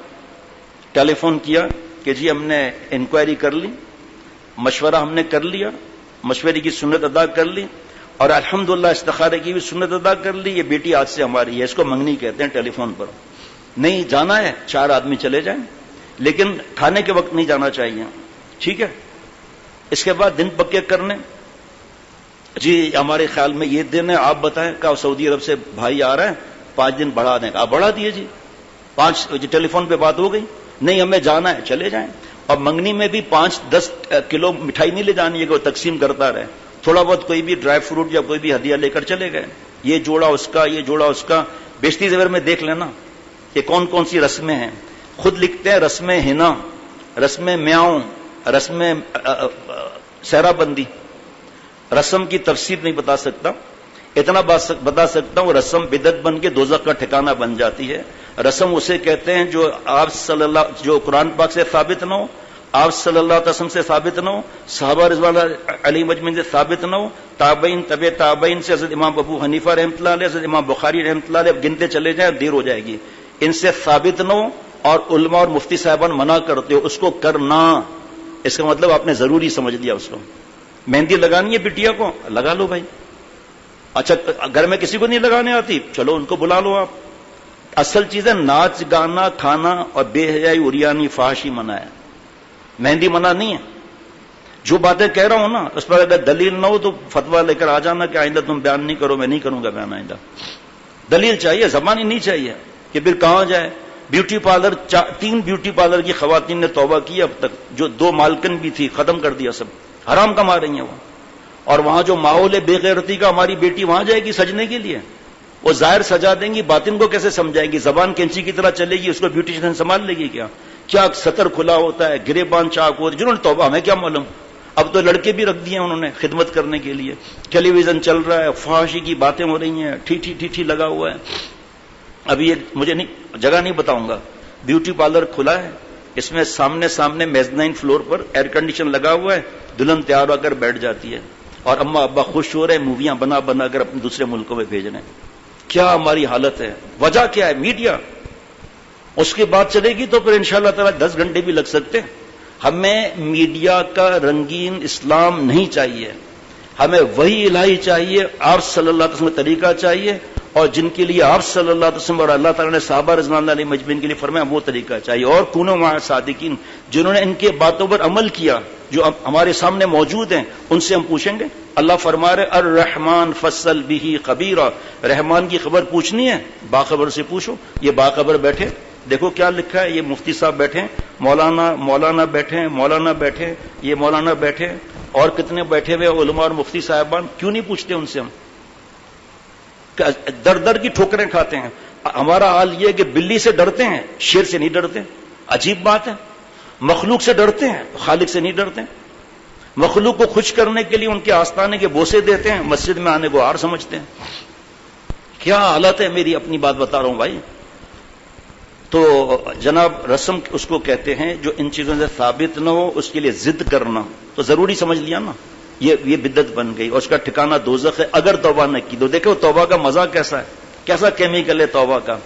ٹیلی فون کیا کہ جی ہم نے انکوائری کر لی، مشورہ ہم نے کر لیا، مشورے کی سنت ادا کر لی، اور الحمدللہ استخارے کی بھی سنت ادا کر لی، یہ بیٹی آج سے ہماری ہے، اس کو منگنی کہتے ہیں ٹیلی فون پر۔ نہیں جانا ہے 4 آدمی چلے جائیں، لیکن کھانے کے وقت نہیں جانا چاہیے، ٹھیک ہے؟ اس کے بعد دن پکے کرنے، جی ہمارے خیال میں یہ دن ہے، آپ بتائیں، کہ سعودی عرب سے بھائی آ رہا ہے 5 دن بڑھا دیں، آپ بڑھا دیے جی، 5 ٹیلی فون پہ بات ہو گئی، نہیں ہمیں جانا ہے چلے جائیں۔ اور منگنی میں بھی 5-10 کلو مٹھائی نہیں لے جانی ہے کہ وہ تقسیم کرتا رہے، تھوڑا بہت کوئی بھی ڈرائی فروٹ یا کوئی بھی ہدیہ لے کر چلے گئے، یہ جوڑا اس کا، یہ جوڑا اس کا۔ بیشتی زیور میں دیکھ لینا کہ کون کون سی رسمیں ہیں، خود لکھتے ہیں رسم ہنا، رسم میاؤں، رسم سہرا بندی۔ رسم کی تفسیر نہیں بتا سکتا، اتنا بتا سکتا ہوں رسم بدعت بن کے دوزخ کا ٹھکانہ بن جاتی ہے۔ رسم اسے کہتے ہیں جو آپ صلی اللہ، جو قرآن پاک سے ثابت نہ ہو، آپ صلی اللہ علیہ وسلم سے ثابت نہ ہو، صحابہ رضوان اللہ علیہم اجمعین سے ثابت نہ ہو، تابعین طبع تابعین سے حضرت امام ابو حنیفہ رحمۃ اللہ علیہ، حضرت امام بخاری رحمۃ اللہ علیہ، گنتے چلے جائیں دیر ہو جائے گی، ان سے ثابت نہ ہو، اور علماء اور مفتی صاحبان منع کرتے ہو اس کو کرنا، اس کا مطلب آپ نے ضروری سمجھ لیا اس کو۔ مہندی لگانی ہے بٹیا کو، لگا لو بھائی، اچھا گھر میں کسی کو نہیں لگانے آتی، چلو ان کو بلا لو آپ۔ اصل چیز ہے ناچ گانا کھانا اور بے حیائی اریانی فحاشی منع ہے، مہندی منع نہیں ہے۔ جو باتیں کہہ رہا ہوں نا اس پر اگر دلیل نہ ہو تو فتویٰ لے کر آ جانا کہ آئندہ تم بیان نہیں کرو، میں نہیں کروں گا بیان آئندہ۔ دلیل چاہیے، زبانی نہیں چاہیے کہ پھر کہاں جائے۔ بیوٹی پارلر 3 بیوٹی پارلر کی خواتین نے توبہ کی اب تک، جو 2 مالکن بھی تھی، ختم کر دیا سب، حرام کما رہی ہیں وہ۔ اور وہاں جو ماحول ہے بے غیرتی کا، ہماری بیٹی وہاں جائے گی سجنے کے لیے، وہ ظاہر سجا دیں گی، باطن کو کیسے سمجھائیں گی؟ زبان کینچی کی طرح چلے گی، اس کو بیوٹیشین سنبھال لے گی کیا؟ کیا سطر کھلا ہوتا ہے، گریبان چاک ہوتی ہے، جنہوں نے توبہ، ہمیں کیا معلوم۔ اب تو لڑکے بھی رکھ دیے انہوں نے خدمت کرنے کے لیے، ٹیلی ویژن چل رہا ہے، فحاشی کی باتیں ہو رہی ہیں، ٹھیٹھی ٹھیٹھی لگا ہوا ہے۔ ابھی ایک مجھے نہیں جگہ نہیں بتاؤں گا، بیوٹی پارلر کھلا ہے، اس میں سامنے میزنائن فلور پر ایئر کنڈیشن لگا ہوا ہے، دلہن تیار ہو کر بیٹھ جاتی ہے، اور اماں ابا خوش ہو رہے ہیں، موویاں بنا بنا کر اپنے دوسرے ملکوں میں بھیج رہے ہیں۔ کیا ہماری حالت ہے؟ وجہ کیا ہے؟ میڈیا۔ اس کے بعد چلے گی تو پھر انشاءاللہ تعالی 10 گھنٹے بھی لگ سکتے۔ ہمیں میڈیا کا رنگین اسلام نہیں چاہیے، ہمیں وہی الہی چاہیے، آپ صلی اللہ علیہ وسلم کا طریقہ چاہیے، اور جن کے لیے آپ صلی اللہ علیہ وسلم اور اللہ تعالیٰ نے صحابہ رضوان اللہ علیہم اجمعین کے لیے فرمایا وہ طریقہ چاہیے، اور کونوا مع صادقین، جنہوں نے ان کے باتوں پر عمل کیا، جو ہمارے سامنے موجود ہیں، ان سے ہم پوچھیں گے۔ اللہ فرما رہے الرحمن فصل به خبیرا، رحمان کی خبر پوچھنی ہے باخبر سے پوچھو۔ یہ باخبر بیٹھے، دیکھو کیا لکھا ہے، یہ مفتی صاحب بیٹھے، مولانا بیٹھے، مولانا بیٹھے، یہ مولانا بیٹھے، اور کتنے بیٹھے ہوئے علماء اور مفتی صاحبان، کیوں نہیں پوچھتے ان سے؟ ہم در کی ٹھوکریں کھاتے ہیں۔ ہمارا حال یہ ہے کہ بلی سے ڈرتے ہیں، شیر سے نہیں ڈرتے۔ عجیب بات ہے، مخلوق سے ڈرتے ہیں، خالق سے نہیں ڈرتے۔ مخلوق کو خوش کرنے کے لیے ان کے آستانے کے بوسے دیتے ہیں، مسجد میں آنے کو ہار سمجھتے ہیں۔ کیا حالت ہے میری، اپنی بات بتا رہا ہوں بھائی۔ تو جناب رسم اس کو کہتے ہیں جو ان چیزوں سے ثابت نہ ہو، اس کے لیے ضد کرنا، تو ضروری سمجھ لیا نا، یہ بدعت بن گئی، اور اس کا ٹھکانہ دوزخ ہے اگر توبہ نہ کی تو۔ دیکھو توبہ کا مزہ کیسا ہے، کیسا کیمیکل ہے توبہ کا۔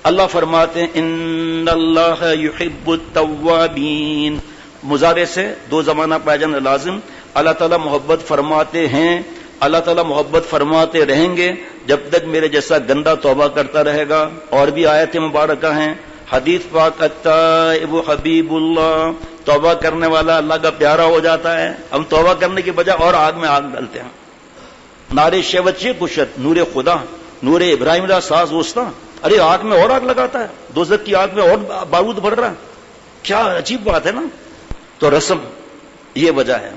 اللہ فرماتے ہیں ان اللہ یحب التوابین، مضارع سے 2 زمانہ پاجن لازم، اللہ تعالیٰ محبت فرماتے ہیں، اللہ تعالیٰ محبت فرماتے رہیں گے جب تک میرے جیسا گندا توبہ کرتا رہے گا۔ اور بھی آیت مبارکہ ہیں، حدیث پاک التائب حبیب اللہ، توبہ کرنے والا اللہ کا پیارا ہو جاتا ہے۔ ہم توبہ کرنے کے بجائے اور آگ میں آگ ڈالتے ہیں۔ نارے شیوچ کشت، نور خدا، نور ابراہیم اللہ ساز وسطا، ارے آگ میں اور آگ لگاتا ہے، دوزخ کی آگ میں اور بارود بڑھ رہا ہے، کیا عجیب بات ہے نا۔ تو رسم یہ وجہ ہے۔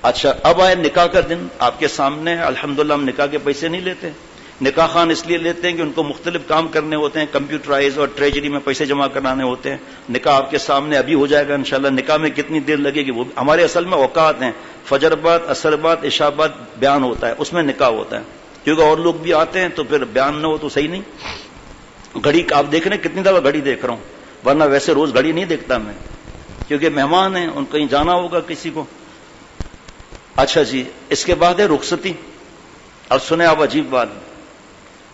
اچھا اب آئے نکاح کا دن آپ کے سامنے، الحمدللہ ہم نکاح کے پیسے نہیں لیتے، نکاح خان اس لیے لیتے ہیں کہ ان کو مختلف کام کرنے ہوتے ہیں، کمپیوٹرائز اور ٹریجری میں پیسے جمع کرانے ہوتے ہیں۔ نکاح آپ کے سامنے ابھی ہو جائے گا انشاءاللہ۔ نکاح میں کتنی دیر لگے گی وہ ہمارے اصل میں اوقات ہیں، فجر بعد، عصر بعد، عشاء بعد بیان ہوتا ہے، اس میں نکاح ہوتا ہے، کیونکہ اور لوگ بھی آتے ہیں تو پھر بیان نہ ہو تو صحیح نہیں۔ گھڑی آپ دیکھ رہے ہیں، کتنی دفعہ گھڑی دیکھ رہا ہوں، ورنہ ویسے روز گھڑی نہیں دیکھتا میں، کیونکہ مہمان ہیں، ان کو کہیں جانا ہوگا کسی کو۔ اچھا جی، اس کے بعد ہے رخصتی۔ اب سنیں آپ عجیب بات،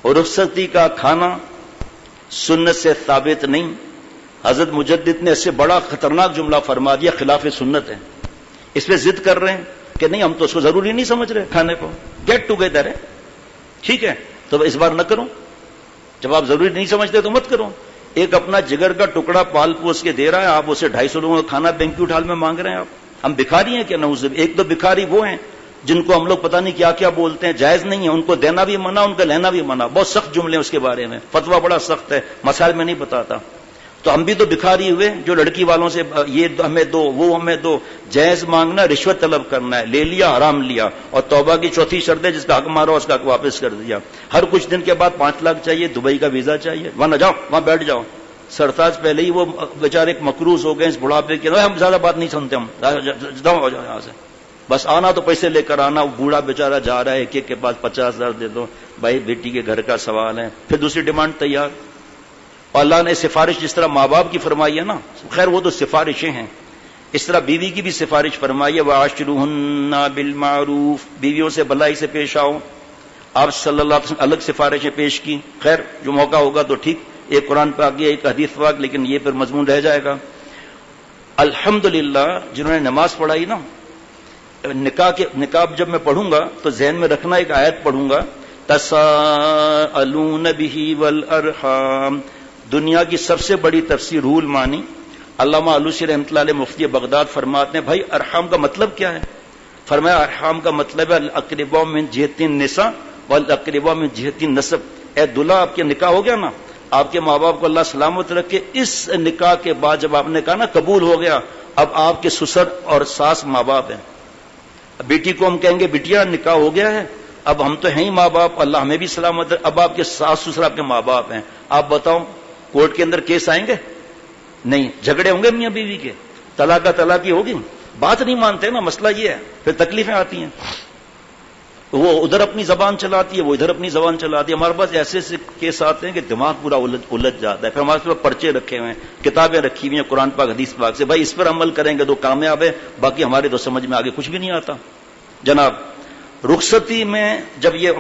اور رخصتی کا کھانا سنت سے ثابت نہیں۔ حضرت مجدد نے اس سے بڑا خطرناک جملہ فرما دیا، خلاف سنت ہے۔ اس پہ ضد کر رہے ہیں کہ نہیں ہم تو اس کو ضروری نہیں سمجھ رہے کھانے کو، گیٹ ٹوگیدر ہے، ٹھیک ہے تو اس بار نہ کرو، جب آپ ضروری نہیں سمجھتے تو مت کرو۔ ایک اپنا جگر کا ٹکڑا پال پوس کے دے رہا ہے، آپ اسے 250 لوگوں کا کھانا بینکوٹ ہال میں مانگ رہے ہیں۔ آپ ہم بھکاری ہیں کیا؟ نعوذ باللہ۔ ایک تو بھکاری وہ ہیں جن کو ہم لوگ پتہ نہیں کیا کیا بولتے ہیں، جائز نہیں ہے، ان کو دینا بھی منع، ان کا لینا بھی منع، بہت سخت جملے ہیں اس کے بارے میں، فتویٰ بڑا سخت ہے، مسائل میں نہیں بتاتا۔ تو ہم بھی تو بھکاری ہوئے جو لڑکی والوں سے یہ ہمیں دو وہ ہمیں دو، جائز مانگنا، رشوت طلب کرنا ہے، لے لیا حرام لیا، اور توبہ کی چوتھی شرط ہے جس کا حق مارا اس کا حق واپس کر دیا۔ ہر کچھ دن کے بعد 5 لاکھ چاہیے، دبئی کا ویزا چاہیے، وہاں نہ جاؤ، وہاں بیٹھ جاؤ۔ سرتاج پہلے ہی وہ بیچارے ایک مقروض ہو گئے اس بڑھاپے کے، ہم زیادہ بات نہیں سنتے، ہم جاؤ یہاں سے، بس آنا تو پیسے لے کر آنا۔ وہ بوڑھا بیچارہ جا رہا ہے، ایک ایک کے پاس 50,000 دے دو، بھائی بیٹی کے گھر کا سوال ہے، پھر دوسری ڈیمانڈ تیار۔ اور اللہ نے سفارش جس طرح ماں باپ کی فرمائی ہے نا، خیر وہ تو سفارشیں ہیں، اس طرح بیوی کی بھی سفارش فرمائی ہے، وَعَاشِرُوهُنَّ بِالْمَعْرُوفِ، بیویوں سے بھلائی سے پیش آؤ۔ آپ صلی اللہ علیہ وسلم الگ سفارشیں پیش کی، خیر جو موقع ہوگا تو ٹھیک، ایک قرآن پہ آگے ایک حدیث پاک، لیکن یہ پھر مضمون رہ جائے گا۔ الحمدللہ جنہوں نے نماز پڑھائی نا، نکاح جب میں پڑھوں گا تو ذہن میں رکھنا، ایک آیت پڑھوں گا، تساءلون بہ والارحام، دنیا کی سب سے بڑی تفسیر روح المعانی، علامہ علوسی رحمۃ اللہ علیہ مفتی بغداد فرماتے ہیں بھائی ارحام کا مطلب کیا ہے؟ فرمایا ارحام کا مطلب ہے الاقرباء من جہت النساء والاقرباء من جہت النسب۔ اے دلہا آپ کے نکاح ہو گیا نا، آپ کے ماں باپ کو اللہ سلامت رکھے، اس نکاح کے بعد جب آپ نے کہا نا قبول ہو گیا، اب آپ کے سسر اور ساس ماں باپ ہیں۔ بیٹی کو ہم کہیں گے بیٹیا نکاح ہو گیا ہے، اب ہم تو ہیں ہی ماں باپ، اللہ ہمیں بھی سلامت رکھے، اب آپ کے ساس سسر آپ کے ماں باپ ہیں۔ آپ بتاؤ کورٹ کے اندر کیس آئیں گے؟ نہیں، جھگڑے ہوں گے میاں بیوی کے، طلاق کا طلاقی ہوگی، بات نہیں مانتے نا، مسئلہ یہ ہے، پھر تکلیفیں آتی ہیں، وہ ادھر اپنی زبان چلاتی ہے، وہ ادھر اپنی زبان چلاتی ہے۔ ہمارے پاس ایسے ایسے کیس آتے ہیں کہ دماغ پورا الجھ جاتا ہے، پھر ہمارے پاس پرچے رکھے ہوئے ہیں، کتابیں رکھی ہوئی ہیں قرآن پاک حدیث پاک سے، بھائی اس پر عمل کریں گے تو کامیاب ہے، باقی ہمارے تو سمجھ میں آگے کچھ بھی نہیں آتا۔ جناب رخصتی میں جب یہ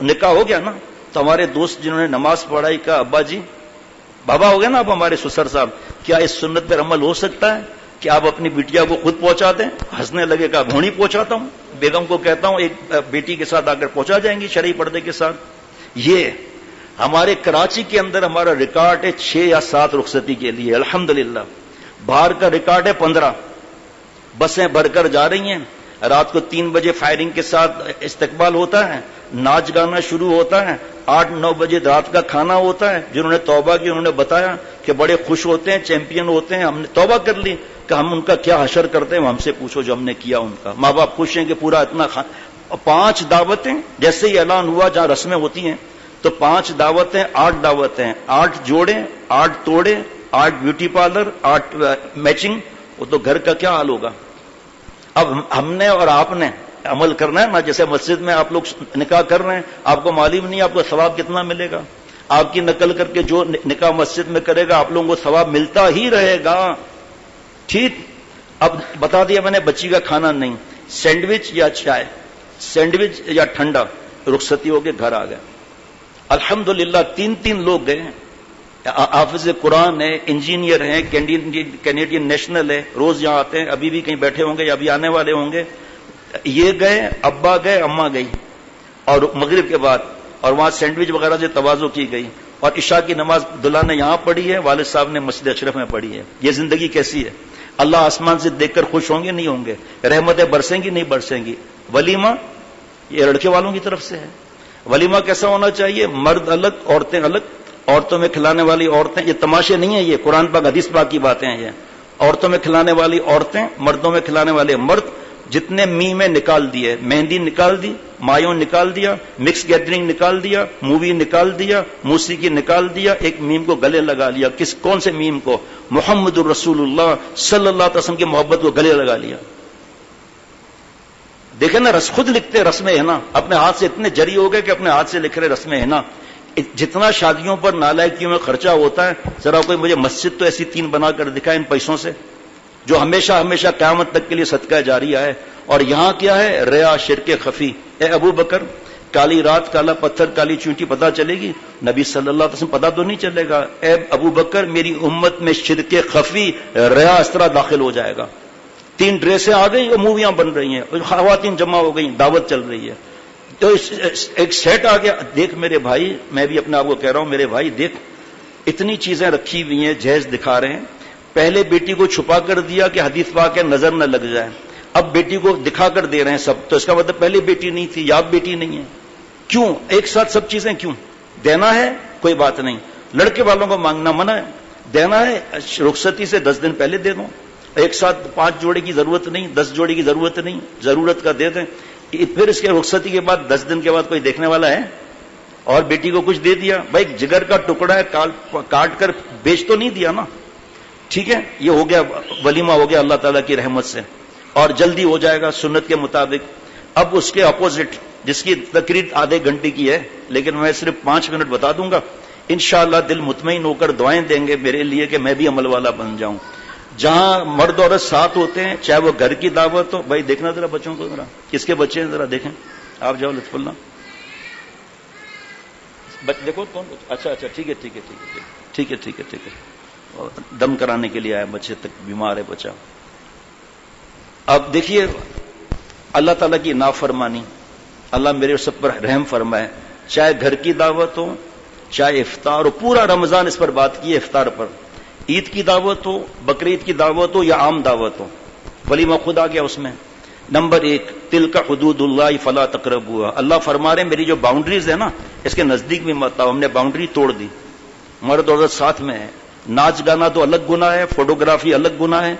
نکاح ہو گیا نا تو ہمارے دوست جنہوں نے نماز پڑھائی کا ابا جی بابا ہو گئے نا، اب ہمارے سسر صاحب، کیا اس سنت پر عمل ہو سکتا ہے کہ آپ اپنی بیٹیا کو خود پہنچا دیں؟ ہنسنے لگے گا، بھونی پہنچاتا ہوں، بیگم کو کہتا ہوں ایک بیٹی کے ساتھ آ کر پہنچا جائیں گی شرعی پردے کے ساتھ۔ یہ ہمارے کراچی کے اندر ہمارا ریکارڈ ہے 6 یا 7 رخصتی کے لیے، الحمدللہ۔ باہر کا ریکارڈ ہے 15، بسیں بھر کر جا رہی ہیں، رات کو 3 بجے فائرنگ کے ساتھ استقبال ہوتا ہے، ناچ گانا شروع ہوتا ہے، 8-9 بجے رات کا کھانا ہوتا ہے۔ جنہوں نے توبہ کی انہوں نے بتایا کہ بڑے خوش ہوتے ہیں، چیمپئن ہوتے ہیں، ہم نے توبہ کر لی کہ ہم ان کا کیا حشر کرتے ہیں، وہ ہم سے پوچھو جو ہم نے کیا ان کا۔ ماں باپ خوش ہیں کہ پورا اتنا 5 دعوتیں، جیسے ہی اعلان ہوا جہاں رسمیں ہوتی ہیں تو 5 دعوتیں، 8 دعوتیں، 8 جوڑے، 8 توڑے، 8 بیوٹی پارلر، 8 میچنگ، وہ تو گھر کا کیا حال ہوگا۔ اب ہم نے اور آپ نے عمل کرنا ہے نا، جیسے مسجد میں آپ لوگ نکاح کر رہے ہیں، آپ کو معلوم نہیں آپ کو ثواب کتنا ملے گا، آپ کی نقل کر کے جو نکاح مسجد میں کرے گا آپ لوگوں کو ثواب ملتا ہی رہے گا، ٹھیک۔ اب بتا دیا میں نے بچی کا کھانا نہیں، سینڈوچ یا چائے، سینڈوچ یا ٹھنڈا، رخصتی ہو کے گھر آ گئے۔ الحمدللہ 3 لوگ گئے، حافظ قرآن ہے، انجینئر ہیں، کینیڈین نیشنل ہے، روز یہاں آتے ہیں، ابھی بھی کہیں بیٹھے ہوں گے یا ابھی آنے والے ہوں گے۔ یہ گئے، ابا گئے، اماں گئی، اور مغرب کے بعد، اور وہاں سینڈوچ وغیرہ سے تواضع کی گئی، اور عشاء کی نماز دلہا نے یہاں پڑھی ہے، والد صاحب نے مسجد اشرف میں پڑھی ہے۔ یہ زندگی کیسی ہے؟ اللہ آسمان سے دیکھ کر خوش ہوں گے نہیں ہوں گے؟ رحمتیں برسیں گی نہیں برسیں گی؟ ولیمہ یہ لڑکے والوں کی طرف سے ہے۔ ولیمہ کیسا ہونا چاہیے؟ مرد الگ، عورتیں الگ، عورتوں میں کھلانے والی عورتیں، یہ تماشے نہیں ہیں، یہ قرآن پاک حدیث پاک کی باتیں ہیں۔ یہ عورتوں میں کھلانے والی عورتیں، مردوں میں کھلانے والے مرد، جتنے میں نکال دیے، مہندی نکال دی، مایوں نکال دیا، مکس گیدرنگ نکال دیا، مووی نکال دیا، موسیقی نکال دیا، ایک میم کو گلے لگا لیا۔ کون سے میم کو؟ محمد الرسول اللہ صلی اللہ علیہ وسلم کی محبت کو گلے لگا لیا۔ دیکھیں نا، خود لکھتے رسم ہے نا، اپنے ہاتھ سے اتنے جری ہو گئے کہ اپنے ہاتھ سے لکھ رہے رسم ہے نا۔ جتنا شادیوں پر نالائکیوں میں خرچہ ہوتا ہے، ذرا کوئی مجھے مسجد تو ایسی 3 بنا کر دکھائے ان پیسوں سے جو ہمیشہ ہمیشہ قیامت تک کے لیے صدقہ جاریہ ہے. اور یہاں کیا ہے؟ ریا، شرک خفی. اے ابو بکر، کالی رات کالا پتھر کالی چونٹی پتہ چلے گی؟ نبی صلی اللہ علیہ وسلم پتہ تو نہیں چلے گا. اے ابو بکر، میری امت میں شرک خفی، ریا اس طرح داخل ہو جائے گا. 3 ڈریسیں آ گئی اور موویاں بن رہی ہیں، خواتین جمع ہو گئی، دعوت چل رہی ہے. تو ایک سیٹ آ گیا. دیکھ میرے بھائی، میں بھی اپنے آپ کو کہہ رہا ہوں، میرے بھائی دیکھ، اتنی چیزیں رکھی ہوئی ہیں، جہیز دکھا رہے ہیں. پہلے بیٹی کو چھپا کر دیا کہ حدیث پاک ہے نظر نہ لگ جائے، اب بیٹی کو دکھا کر دے رہے ہیں سب. تو اس کا مطلب پہلے بیٹی نہیں تھی یا اب بیٹی نہیں ہے. کیوں ایک ساتھ سب چیزیں کیوں؟ دینا ہے کوئی بات نہیں، لڑکے والوں کو مانگنا منع ہے. دینا ہے رخصتی سے 10 دن پہلے دے دو. ایک ساتھ 5 جوڑے کی ضرورت نہیں، 10 جوڑے کی ضرورت نہیں، ضرورت کا دے دیں. پھر اس کے رخصتی کے بعد 10 دن کے بعد کوئی دیکھنے والا ہے؟ اور بیٹی کو کچھ دے دیا، بھائی جگر کا ٹکڑا ہے، کاٹ کر بیچ تو نہیں دیا نا. ٹھیک ہے، یہ ہو گیا ولیمہ، ہو گیا اللہ تعالیٰ کی رحمت سے، اور جلدی ہو جائے گا سنت کے مطابق. اب اس کے اپوزٹ، جس کی تقریر آدھے گھنٹے کی ہے لیکن میں صرف 5 منٹ بتا دوں گا، انشاءاللہ دل مطمئن ہو کر دعائیں دیں گے میرے لیے کہ میں بھی عمل والا بن جاؤں. جہاں مرد عورت ساتھ ہوتے ہیں، چاہے وہ گھر کی دعوت ہو. بھائی دیکھنا ذرا بچوں کو، ذرا کس کے بچے ہیں ذرا دیکھیں. آپ جاؤ لطف اللہ، دیکھو کون. اچھا ٹھیک ہے. دم کرانے کے لیے آیا، بچے تک بیمار ہے بچہ. اب دیکھیے اللہ تعالیٰ کی نافرمانی، اللہ میرے سب پر رحم فرمائے. چاہے گھر کی دعوت ہو، چاہے افطار ہو، پورا رمضان اس پر بات کی ہے افطار پر. عید کی دعوت ہو، بقرعید کی دعوت ہو یا عام دعوت ہو، ولیمہ خود آ گیا اس میں. نمبر 1، تلک حدود اللہ فلا تقربوها. اللہ فرما رہے ہیں میری جو باؤنڈریز ہے نا، اس کے نزدیک بھی مت آؤ. ہم نے باؤنڈری توڑ دی. مرد عورت ساتھ میں ہے. ناچ گانا تو الگ گناہ ہے، فوٹوگرافی الگ گناہ ہے.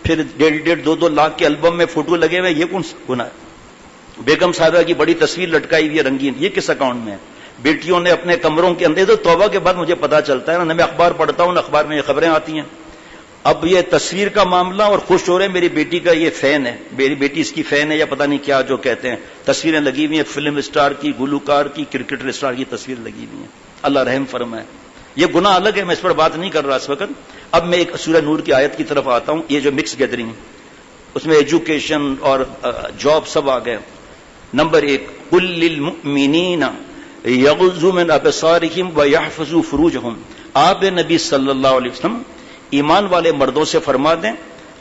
پھر 1.5 2 لاکھ کے البم میں فوٹو لگے ہوئے، یہ کون سا گناہ ہے؟ بیگم صاحبہ کی بڑی تصویر لٹکائی ہوئی ہے رنگین، یہ کس اکاؤنٹ میں ہے؟ بیٹیوں نے اپنے کمروں کے اندر، تو توبہ کے بعد مجھے پتا چلتا ہے نا، میں اخبار پڑھتا ہوں، اخبار میں یہ خبریں آتی ہیں. اب یہ تصویر کا معاملہ، اور خوش ہو رہے ہیں میری بیٹی کا یہ فین ہے، میری بیٹی اس کی فین ہے یا پتہ نہیں کیا جو کہتے ہیں. تصویریں لگی ہوئی ہیں فلم اسٹار کی، گلوکار کی، کرکٹر اسٹار کی تصویر لگی ہوئی ہیں. اللہ رحم فرمائے. یہ گناہ الگ ہے، میں اس پر بات نہیں کر رہا اس وقت. اب میں ایک سورہ نور کی آیت کی طرف آتا ہوں. یہ جو مکس گیدرنگ، اس میں ایجوکیشن اور جاب سب آ گئے. نمبر 1، قل للمؤمنین یغضوا من ابصارہم ویحفظوا فروجہم. آپ نبی صلی اللہ علیہ وسلم ایمان والے مردوں سے فرما دیں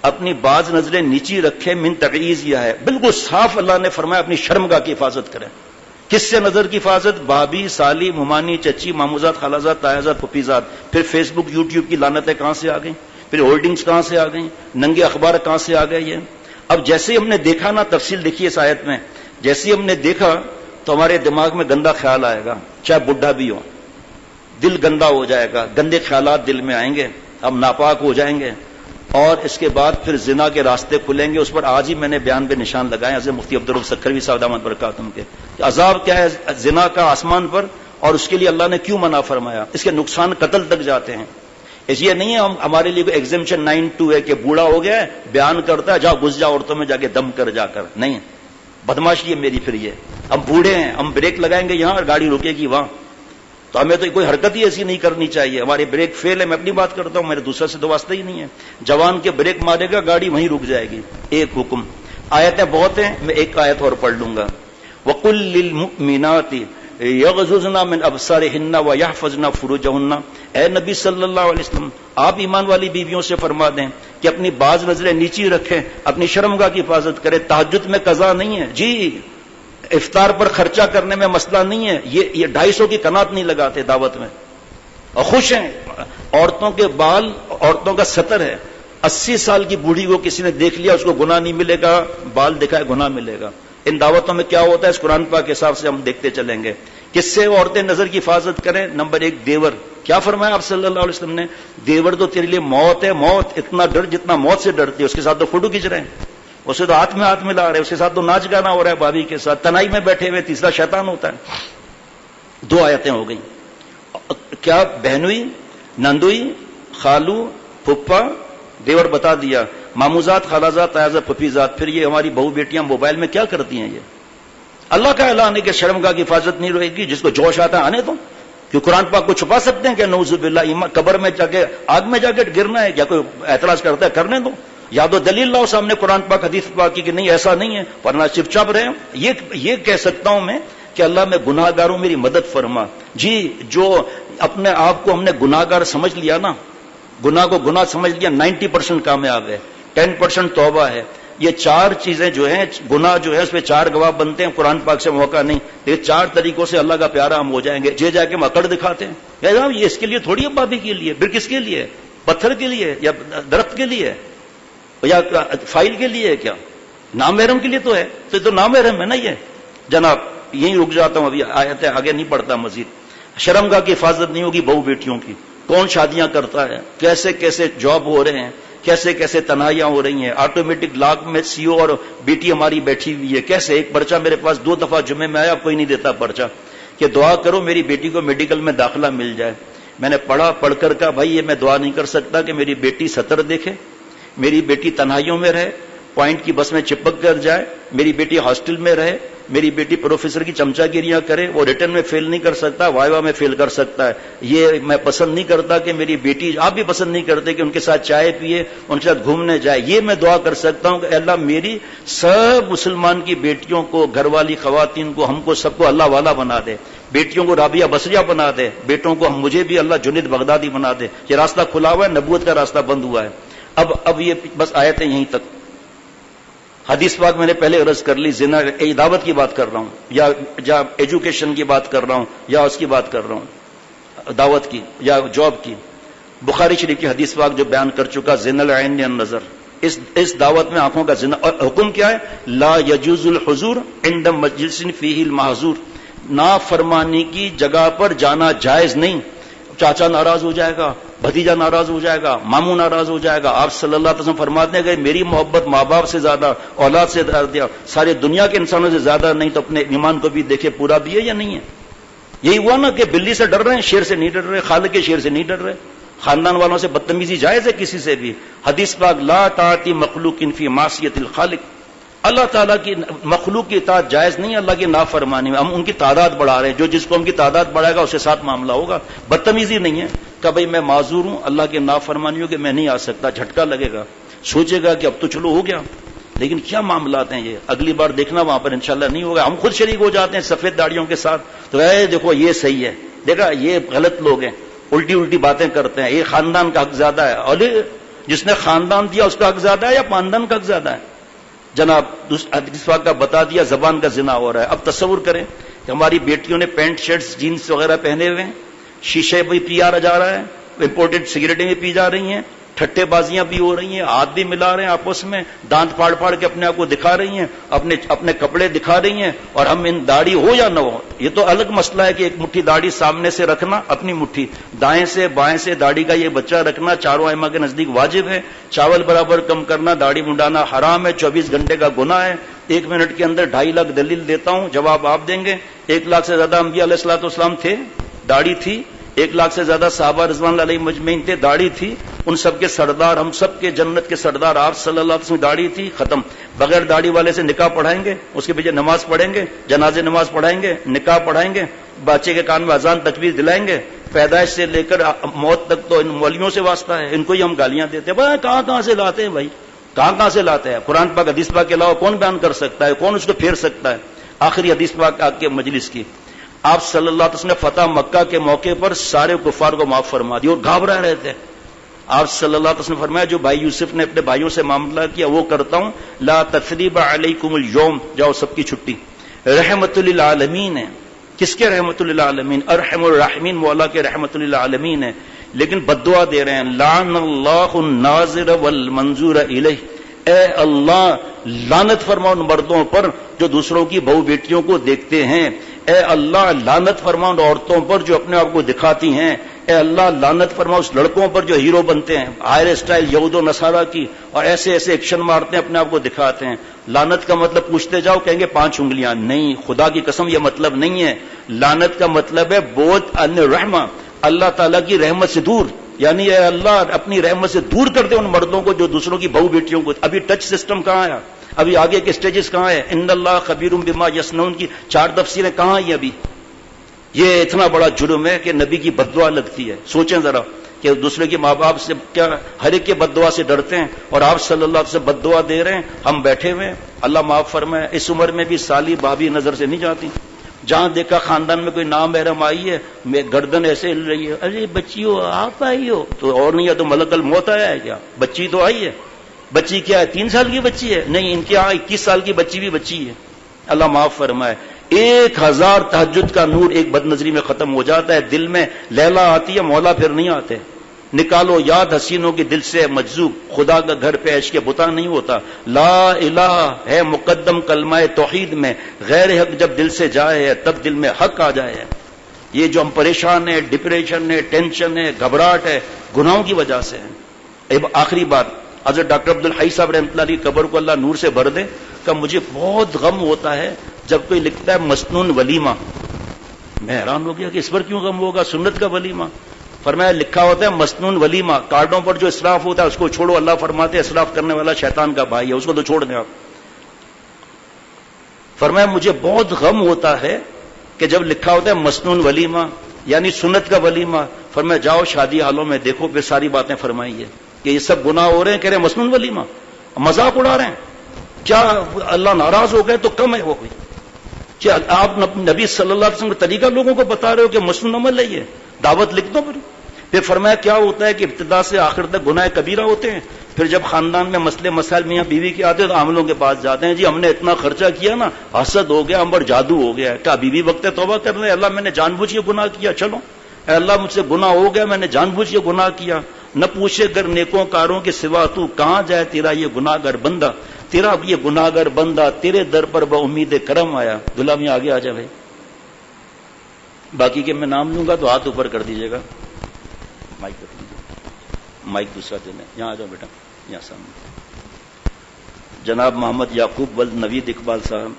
اپنی بعض نظریں نیچی رکھیں. من تبعیض یہ ہے، بالکل صاف اللہ نے فرمایا اپنی شرمگاہ کی حفاظت کریں. کس سے نظر کی حفاظت؟ بھابھی، سالی، ممانی، چچی، ماموزاد، خالازاد، تایازاد، پھپھیزاد. پھر فیس بک، یوٹیوب کی لعنتیں کہاں سے آ گئیں؟ پھر ہولڈنگز کہاں سے آ گئیں؟ ننگے اخبار کہاں سے آ گئے یہ؟ اب جیسے ہم نے دیکھا نا، تفصیل دیکھیے اس آیت میں، جیسے ہم نے دیکھا تو ہمارے دماغ میں گندا خیال آئے گا، چاہے بڈھا بھی ہو. دل گندا ہو جائے گا، گندے خیالات دل میں آئیں گے، ہم ناپاک ہو جائیں گے. اور اس کے بعد پھر زنا کے راستے کھلیں گے. اس پر آج ہی میں نے بیان پہ نشان لگائے حضرت مفتی عبدالرؤف سکھروی صاحب دامت برکاتہم کے. عذاب کیا ہے زنا کا آسمان پر، اور اس کے لیے اللہ نے کیوں منع فرمایا؟ اس کے نقصان قتل تک جاتے ہیں. اس یہ نہیں ہے ہمارے لیے کوئی ایگزمپشن 9(2) ہے کہ بوڑھا ہو گیا ہے بیان کرتا ہے، جاؤ گھس جاؤ عورتوں میں جا کے دم کر جا کر. نہیں، بدماشی ہے میری. پھر یہ ہم بوڑھے ہیں، ہم بریک لگائیں گے یہاں اور گاڑی رکے گی وہاں، تو ہمیں تو کوئی حرکت ہی ایسی نہیں کرنی چاہیے. ہمارے بریک فیل ہے، میں اپنی بات کرتا ہوں، میرے دوسرے سے تو واسطہ ہی نہیں ہے. جوان کے بریک مارے گا گاڑی وہیں رک جائے گی. ایک حکم. آیتیں بہت ہیں، میں ایک آیت اور پڑھ لوں گا. وَقُلْ لِلْمُؤْمِنَاتِ يَغْضُضْنَ مِنْ أَبْصَارِهِنَّ وَيَحْفَظْنَ فُرُوجَهُنَّ. اے نبی صلی اللہ علیہ وسلم، آپ ایمان والی بیویوں سے فرما دیں کہ اپنی بعض نظریں نیچی رکھیں، اپنی شرمگاہ کی حفاظت کریں. تہجد میں قضا نہیں ہے جی، افطار پر خرچہ کرنے میں مسئلہ نہیں ہے. یہ 250 کی قناط نہیں لگاتے دعوت میں اور خوش ہیں. عورتوں کے بال، عورتوں کا سطر ہے. 80 سال کی بوڑھی کو کسی نے دیکھ لیا، اس کو گناہ نہیں ملے گا، بال دکھائے گناہ ملے گا. ان دعوتوں میں کیا ہوتا ہے اس قرآن پاک کے حساب سے ہم دیکھتے چلیں گے. کس سے عورتیں نظر کی حفاظت کریں؟ نمبر 1، دیور. کیا فرمایا آپ صلی اللہ علیہ وسلم نے؟ دیور تو تیرے لیے موت ہے، موت. اتنا ڈر جتنا موت سے ڈرتی ہے. اس کے ساتھ تو فوٹو کھینچ رہے ہیں، اسے تو ہاتھ میں ہاتھ ملا رہے ہیں، اس کے ساتھ تو ناچ گانا ہو رہا ہے بھابھی کے ساتھ، تنائی میں بیٹھے ہوئے. تیسرا شیطان ہوتا ہے. 2 آیتیں ہو گئیں. کیا بہنوئی، نندوئی، خالو، پھپھا، دیور بتا دیا، ماموزاد، خالازاد، تایازاد، پھپھیزاد. پھر یہ ہماری بہو بیٹیاں موبائل میں کیا کرتی ہیں؟ یہ اللہ کا اعلان ہے کہ شرمگاہ کی حفاظت نہیں رہے گی. جس کو جوش آتا ہے آنے دو. کہ قرآن پاک کو چھپا سکتے ہیں کہ نعوذ باللہ قبر میں جا کے آگ میں جا کے گرنا ہے؟ کیا کوئی اعتراض کرتا ہے؟ کرنے دو، یا تو دلیل لاؤ سامنے قرآن پاک حدیث پاک کی کہ نہیں ایسا نہیں ہے، ورنہ چپ چاپ رہے. یہ کہہ سکتا ہوں میں کہ اللہ میں گناہ گار ہوں، میری مدد فرما. جی جو اپنے آپ کو ہم نے گناہ گار سمجھ لیا نا، گناہ کو گناہ سمجھ لیا، 90% کامیاب ہے، 10% توبہ ہے. یہ 4 چیزیں جو ہیں، گناہ جو ہے اس پہ 4 گواہ بنتے ہیں، قرآن پاک سے موقع نہیں. یہ 4 طریقوں سے اللہ کا پیارا ہم ہو جائیں گے. جا کے ہم اکڑ دکھاتے ہیں، یہ اس کے لیے تھوڑی ہے، بابی کے لیے، پھر کس کے لیے؟ پتھر کے لیے یا درخت کے لیے یا فائل کے لیے؟ کیا نامحرم کے لیے تو ہے، تو نامحرم ہے نا. یہ جناب یہیں رک جاتا ہوں، ابھی آیت ہے آگے نہیں پڑھتا مزید. شرمگاہ کی حفاظت نہیں ہوگی بہو بیٹیوں کی. کون شادیاں کرتا ہے، کیسے کیسے جاب ہو رہے ہیں، کیسے کیسے تنہائیاں ہو رہی ہیں. آٹومیٹک لاک میں CO اور بیٹی ہماری بیٹھی ہوئی ہے. کیسے ایک پرچہ میرے پاس 2 دفعہ جمعے میں آیا، کوئی نہیں دیتا پرچہ کہ دعا کرو میری بیٹی کو میڈیکل میں داخلہ مل جائے. میں نے پڑھ کر کہا بھائی یہ میں دعا نہیں کر سکتا کہ میری بیٹی 70 دیکھے، میری بیٹی تنہائیوں میں رہے، پوائنٹ کی بس میں چپک کر جائے، میری بیٹی ہاسٹل میں رہے، میری بیٹی پروفیسر کی چمچا گیریاں کرے. وہ ریٹرن میں فیل نہیں کر سکتا، وائوا میں فیل کر سکتا ہے. یہ میں پسند نہیں کرتا کہ میری بیٹی، آپ بھی پسند نہیں کرتے کہ ان کے ساتھ چائے پیے، ان کے ساتھ گھومنے جائے. یہ میں دعا کر سکتا ہوں کہ اللہ میری سب مسلمان کی بیٹیوں کو، گھر والی خواتین کو، ہم کو سب کو اللہ والا بنا دے. بیٹیوں کو رابعہ بصریہ بنا دے، بیٹوں کو مجھے بھی اللہ جنید بغدادی بنا دے. یہ راستہ کھلا ہوا ہے، نبوت کا راستہ بند ہوا ہے. اب یہ بس آیتیں یہیں تک. حدیث پاک میں نے پہلے عرض کر لی. زنا دعوت کی بات کر رہا ہوں یا ایجوکیشن کی بات کر رہا ہوں یا اس کی بات کر رہا ہوں، دعوت کی یا جاب کی. بخاری شریف کی حدیث پاک جو بیان کر چکا، زنا العین النظر، اس دعوت میں آنکھوں کا زنا. اور حکم کیا ہے؟ لا یجوز الحضور عند مجلس فیہ المحظور. نافرمانی کی جگہ پر جانا جائز نہیں. چاچا ناراض ہو جائے گا، بھتیجا ناراض ہو جائے گا، ماموں ناراض ہو جائے گا. آپ صلی اللہ علیہ وسلم فرماتے ہیں کہ میری محبت ماں باپ سے زیادہ، اولاد سے زیادہ، سارے دنیا کے انسانوں سے زیادہ نہیں تو اپنے ایمان کو بھی دیکھے پورا بھی ہے یا نہیں ہے. یہی ہوا نا کہ بلی سے ڈر رہے ہیں، شیر سے نہیں ڈر رہے، خالق کے شیر سے نہیں ڈر رہے. خاندان والوں سے بدتمیزی جائز ہے کسی سے بھی. حدیث پاک لا طاعت مخلوق فی معصیت الخالق. اللہ تعالیٰ کی مخلوق کی اطاعت جائز نہیں، اللہ کی نافرمانی میں. ہم ان کی تعداد بڑھا رہے ہیں، جو جس کو ہم کی تعداد بڑھائے گا اس کے ساتھ معاملہ ہوگا. بدتمیزی نہیں ہے کہ بھائی میں معذور ہوں اللہ کی نافرمانیوں کے، میں نہیں آ سکتا. جھٹکا لگے گا، سوچے گا کہ اب تو چلو ہو گیا، لیکن کیا معاملات ہیں یہ، اگلی بار دیکھنا وہاں پر انشاءاللہ نہیں ہوگا. ہم خود شریک ہو جاتے ہیں سفید داڑیوں کے ساتھ، تو دیکھو یہ صحیح ہے، دیکھا یہ غلط لوگ ہیں، الٹی باتیں کرتے ہیں. یہ خاندان کا حق زیادہ ہے. اور جس نے خاندان دیا اس کا حق زیادہ ہے یا خاندان کا حق زیادہ ہے؟ جناب حدیث پاک کا بتا دیا زبان کا زنا ہو رہا ہے. اب تصور کریں کہ ہماری بیٹیوں نے پینٹ شرٹس جینس وغیرہ پہنے ہوئے ہیں، شیشے بھی پیا جا رہا ہے، امپورٹڈ سگریٹیں بھی پی جا رہی ہیں، ٹھٹے بازیاں بھی ہو رہی ہیں، ہاتھ بھی ملا رہے ہیں آپس میں، دانت پھاڑ کے اپنے آپ کو دکھا رہی ہیں، اپنے کپڑے دکھا رہی ہیں. اور ہم ان داڑھی ہو یا نہ ہو، یہ تو الگ مسئلہ ہے کہ ایک مٹھی داڑھی سامنے سے رکھنا، اپنی مٹھی دائیں سے بائیں سے داڑھی کا یہ بچہ رکھنا چاروں ائمہ کے نزدیک واجب ہے. چاول برابر کم کرنا، داڑھی منڈانا حرام ہے، 24 گھنٹے کا گناہ ہے. 1 منٹ کے اندر 2.5 لاکھ دلیل دیتا ہوں، جواب آپ دیں گے. 1 لاکھ سے زیادہ انبیاء علیہ الصلوۃ والسلام تھے، داڑھی تھی. 1 لاکھ سے زیادہ صحابہ رضوان اللہ علیہم مجمعین تھے، داڑھی تھی. ان سب کے سردار، ہم سب کے جنت کے سردار آپ صلی اللہ علیہ وسلم، داڑھی تھی. ختم. بغیر داڑھی والے سے نکاح پڑھائیں گے، اس کے پیچھے نماز پڑھیں گے، جنازے نماز پڑھائیں گے، نکاح پڑھائیں گے، بچے کے کان میں اذان تکبیر دلائیں گے. پیدائش سے لے کر موت تک تو ان مولیوں سے واسطہ ہے، ان کو ہی ہم گالیاں دیتے ہیں. بھائی کہاں سے لاتے ہیں بھائی، کہاں سے لاتے ہیں؟ قرآن پاک حدیث پاک کے علاوہ کون بیان کر سکتا ہے، کون اس کو پھیر سکتا ہے؟ آخری حدیث پاک آپ کے مجلس کی، آپ صلی اللہ علیہ وسلم نے فتح مکہ کے موقع پر سارے کفار کو معاف فرما دیا اور گھبرا رہے تھے. آپ صلی اللہ علیہ وسلم نے فرمایا جو بھائی یوسف نے اپنے بھائیوں سے معاملہ کیا وہ کرتا ہوں. لا تثریب علیکم اليوم، جاؤ سب کی چھٹی. رحمت للعالمین ہے. کس کے رحمت للعالمین؟ ارحم الراحمین مولا کے رحمت للعالمین ہے. لیکن بددعا دے رہے ہیں، لعن اللہ الناظر والمنظور الیہ. اے اللہ لعنت فرما ان مردوں پر جو دوسروں کی بہو بیٹیوں کو دیکھتے ہیں. اے اللہ لعنت فرما ان عورتوں پر جو اپنے آپ کو دکھاتی ہیں. اے اللہ لعنت فرما اس لڑکوں پر جو ہیرو بنتے ہیں، ہائر اسٹائل یہود و نصارہ کی، اور ایسے ایکشن مارتے ہیں، اپنے آپ کو دکھاتے ہیں. لعنت کا مطلب پوچھتے جاؤ کہیں گے 5 انگلیاں. نہیں، خدا کی قسم یہ مطلب نہیں ہے. لعنت کا مطلب ہے بوت ان رحمہ، اللہ تعالیٰ کی رحمت سے دور. یعنی اے اللہ اپنی رحمت سے دور کر دے ان مردوں کو جو دوسروں کی بہو بیٹیوں کو. ابھی ٹچ سسٹم کہاں ہے؟ ابھی آگے کے سٹیجز کہاں ہیں؟ ان اللہ خبیر بما یصنعون کی 4 تفسیریں کہاں ہیں ابھی؟ یہ اتنا بڑا جرم ہے کہ نبی کی بد دعا لگتی ہے. سوچیں ذرا کہ دوسرے کے ماں باپ سے کیا ہر ایک کے بد دعا سے ڈرتے ہیں اور آپ صلی اللہ علیہ وسلم بد دعا دے رہے ہیں. ہم بیٹھے ہوئے ہیں, اللہ معاف فرمائے, اس عمر میں بھی سالی بھابھی نظر سے نہیں جاتی. جہاں دیکھا خاندان میں کوئی نامحرم آئی ہے, میں گردن ایسے ہل رہی ہے, ارے بچی ہو, آپ آئی ہو, تو اور نہیں ہے تو ملک الموت آیا ہے کیا؟ بچی تو آئی ہے. بچی کیا ہے, 3 سال کی بچی ہے؟ نہیں, ان کے یہاں 21 سال کی بچی بھی بچی ہے. اللہ معاف فرمائے. 1000 تہجد کا نور ایک بد نظری میں ختم ہو جاتا ہے. دل میں لیلا آتی ہے, مولا پھر نہیں آتے. نکالو یاد حسینوں کی دل سے مجذوب, خدا کا گھر پہ عشق بتا نہیں ہوتا. لا الہ ہے مقدم کلمہ توحید میں, غیر حق جب دل سے جائے ہے تب دل میں حق آ جائے ہے. یہ جو ہم پریشان ہیں, ڈپریشن ہے, ٹینشن ہے, گھبراہٹ ہے, گناہوں کی وجہ سے ہے. آخری بات, حضرت ڈاکٹر عبدالحی صاحب رحمۃ اللہ علیہ قبر کو اللہ نور سے بھر دے, کہ مجھے بہت غم ہوتا ہے جب کوئی لکھتا ہے مسنون ولیمہ. میں حیران ہو گیا کہ اس پر کیوں غم ہوگا, سنت کا ولیمہ. فرمایا لکھا ہوتا ہے مسنون ولیمہ, کارڈوں پر جو اسراف ہوتا ہے اس کو چھوڑو, اللہ فرماتے ہیں اسراف کرنے والا شیطان کا بھائی ہے, اس کو تو چھوڑ دیں آپ. فرمایا مجھے بہت غم ہوتا ہے کہ جب لکھا ہوتا ہے مسنون ولیمہ یعنی سنت کا ولیمہ. فرمایا جاؤ شادی حالوں میں دیکھو, پھر ساری باتیں فرمائی ہے کہ یہ سب گناہ ہو رہے ہیں, کہہ رہے ہیں مسنون ولیمہ, مذاق اڑا رہے ہیں. کیا اللہ ناراض ہو گئے تو کم ہے وہ کوئی؟ کیا آپ نبی صلی اللہ علیہ وسلم کا طریقہ لوگوں کو بتا رہے ہو کہ مسنون عمل ہے یہ؟ دعوت لکھ دو. پھر فرمایا کیا ہوتا ہے کہ ابتدا سے آخر تک گناہ کبیرہ ہوتے ہیں, پھر جب خاندان میں مسئلے مسائل میاں بیوی کے آتے ہیں تو عاملوں کے پاس جاتے ہیں, جی ہم نے اتنا خرچہ کیا نا, حسد ہو گیا, ہم پر جادو ہو گیا. کیا بیوی وقت توبہ کر رہے ہیں, اللہ میں نے جان بوجھ کے گناہ کیا, چلو اے اللہ مجھ سے گناہ ہو گیا, میں نے جان بوجھ کے گناہ کیا. نہ پوچھے گر نیکوں کاروں کے سوا تو کہاں جائے تیرا یہ گناہگار بندہ, تیرا یہ گناہگار بندہ تیرے در پر بامید کرم آیا. دلہا میں آگے آ جائے بھائی, باقی کے میں نام لوں گا تو ہاتھ اوپر کر دیجیے گا. مائک رکھ لیجیے, مائک دوسرا دینا, یہاں آ جاؤ بیٹا, یہاں سامنے. جناب محمد یعقوب ولد نوید اقبال صاحب,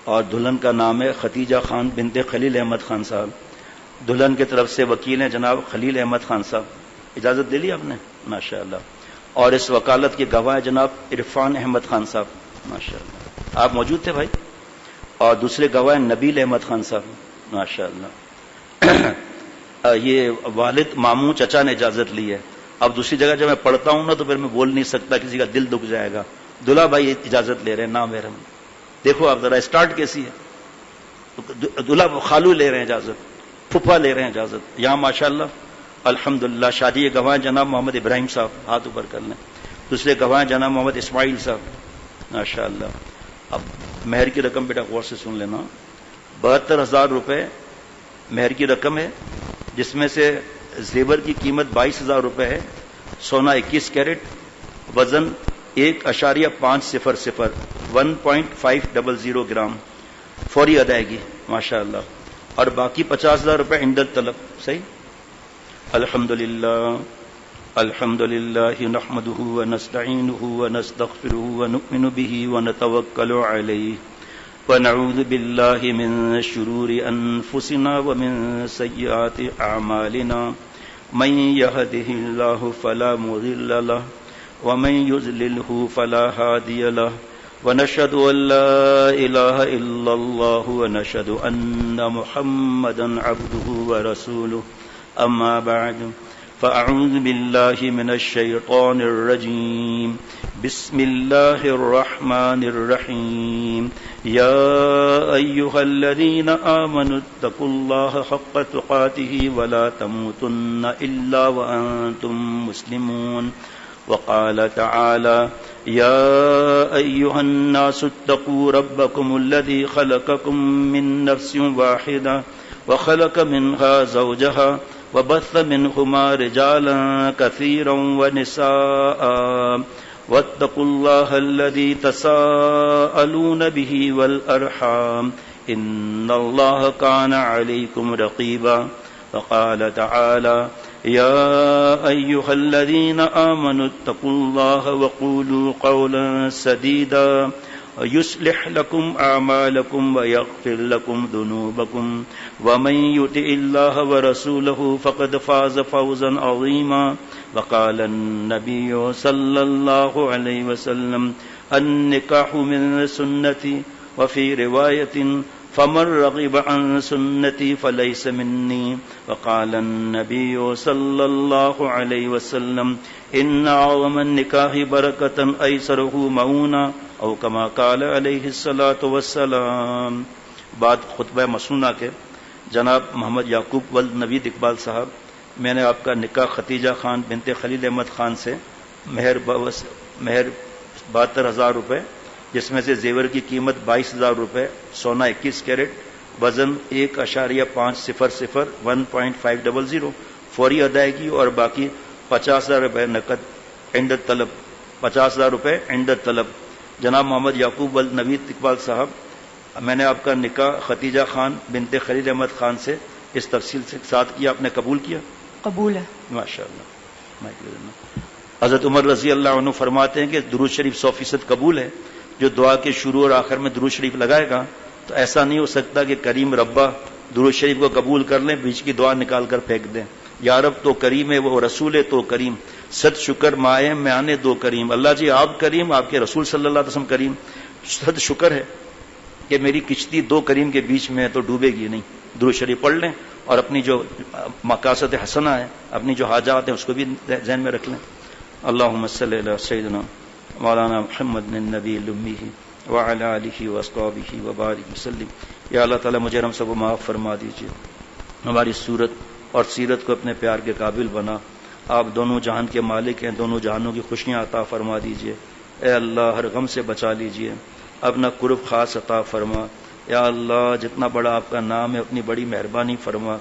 اور دلہن کا نام ہے ختیجہ خان بنت خلیل احمد خان صاحب. دلہن کی طرف سے وکیل ہیں جناب خلیل احمد خان صاحب. اجازت دے لی آپ نے, ماشاء اللہ. اور اس وکالت کے گواہ جناب عرفان احمد خان صاحب, ماشاء اللہ. آپ موجود تھے بھائی. اور دوسرے گواہ نبیل احمد خان صاحب, ماشاء اللہ. یہ والد ماموں چچا نے اجازت لی ہے. اب دوسری جگہ جب میں پڑھتا ہوں نا تو پھر میں بول نہیں سکتا, کسی کا دل دکھ جائے گا. دلہا بھائی اجازت لے رہے ہیں, نام محرم. دیکھو آپ ذرا اسٹارٹ کیسی ہے. دلہا خالو لے رہے ہیں اجازت, پھپھا لے رہے ہیں اجازت. یہاں ماشاء اللہ الحمدللہ. شادی کے گواہ جناب محمد ابراہیم صاحب, ہاتھ اوپر کر لیں. دوسرے گواہ جناب محمد اسماعیل صاحب, ماشاء اللہ. اب مہر کی رقم بیٹا غور سے سن لینا. 72,000 روپے مہر کی رقم ہے, جس میں سے زیور کی قیمت 22,000 روپے ہے, سونا 21 کیرٹ, وزن 1.500 1.500 گرام, فوری ادائیگی ماشاء اللہ. اور باقی 50,000 روپے عند طلب. صحیح. الحمدللہ الحمدللہ نحمده ونستعینه ونستغفره ونؤمن به ونتوکل علیہ ونعوذ باللہ من شرور انفسنا ومن سیئات اعمالنا من يهده الله فلا مضل له ومن يضلله فلا هادي له ونشهد ان لا اله الا الله ونشهد ان محمدا عبده ورسوله. اما بعد فاعوذ باللہ من الشیطان الرجیم. بسم اللہ الرحمن الرحیم. یا ایہا الذین آمنوا اتقوا اللہ حق تقاته ولا تموتن الا وانتم مسلمون. وقال تعالى يا أيها الناس اتقوا ربكم الذي خلقكم من نفس واحدة وخلق منها زوجها وبث منهما رجالا كثيرا ونساء واتقوا الله الذي تساءلون به والأرحام إن الله كان عليكم رقيبا. وقال تعالى يا أيها الذين آمنوا اتقوا الله وقولوا قولا سديدا يصلح لكم أعمالكم ويغفر لكم ذنوبكم ومن يطع الله ورسوله فقد فاز فوزا عظيما. وقال النبي صلى الله عليه وسلم النكاح من سنتي وفي رواية فمن رغب عن سنتی فلیس منی وقال النبی صلی اللہ علیہ وسلم ان اعظم النکاح برکۃ ایسرہ معونہ او کما قال علیہ الصلاۃ والسلام. بعد خطبہ مسنونہ کے جناب محمد یعقوب ولد نوید اقبال صاحب، میں نے آپ کا نکاح ختیجہ خان بنت خلیل احمد خان سے مہر 72,000 روپے، جس میں سے زیور کی قیمت 22,000 روپے، سونا 21 کیرٹ، وزن 1.500 1.500 فوری ادائیگی اور باقی 50,000 روپے نقد عند طلب. 50,000 روپے عند طلب. جناب محمد یعقوب ولد نوید اقبال صاحب، میں نے آپ کا نکاح ختیجہ خان بنت خلیل احمد خان سے اس تفصیل سے ساتھ کیا. آپ نے قبول کیا؟ قبول ہے. ماشاء اللہ. حضرت عمر رضی اللہ عنہ فرماتے ہیں کہ درود شریف 100% قبول ہے. جو دعا کے شروع اور آخر میں درود شریف لگائے گا تو ایسا نہیں ہو سکتا کہ کریم ربا درود شریف کو قبول کر لیں، بیچ کی دعا نکال کر پھینک دیں. یا رب تو کریم ہے، وہ رسول ہے تو کریم، صد شکر مائے میانے دو کریم. اللہ جی آپ کریم، آپ کے رسول صلی اللہ علیہ وسلم کریم. صد شکر ہے کہ میری کشتی دو کریم کے بیچ میں ہے تو ڈوبے گی نہیں. درود شریف پڑھ لیں اور اپنی جو مقاصد حسنہ ہے، اپنی جو حاجات ہیں اس کو بھی ذہن میں رکھ لیں. اللہم صلی علی سیدنا مولانا محمد النبی الامی وعلی آلہ واصحابہ وبارک وسلم. یا اللہ تعالیٰ مجھے ہم سب کو معاف فرما دیجیے، ہماری صورت اور سیرت کو اپنے پیار کے قابل بنا. آپ دونوں جہان کے مالک ہیں، دونوں جہانوں کی خوشیاں عطا فرما دیجیے. اے اللہ ہر غم سے بچا لیجیے، اپنا قرب خاص عطا فرما. یا اللہ جتنا بڑا آپ کا نام ہے اپنی بڑی مہربانی فرما.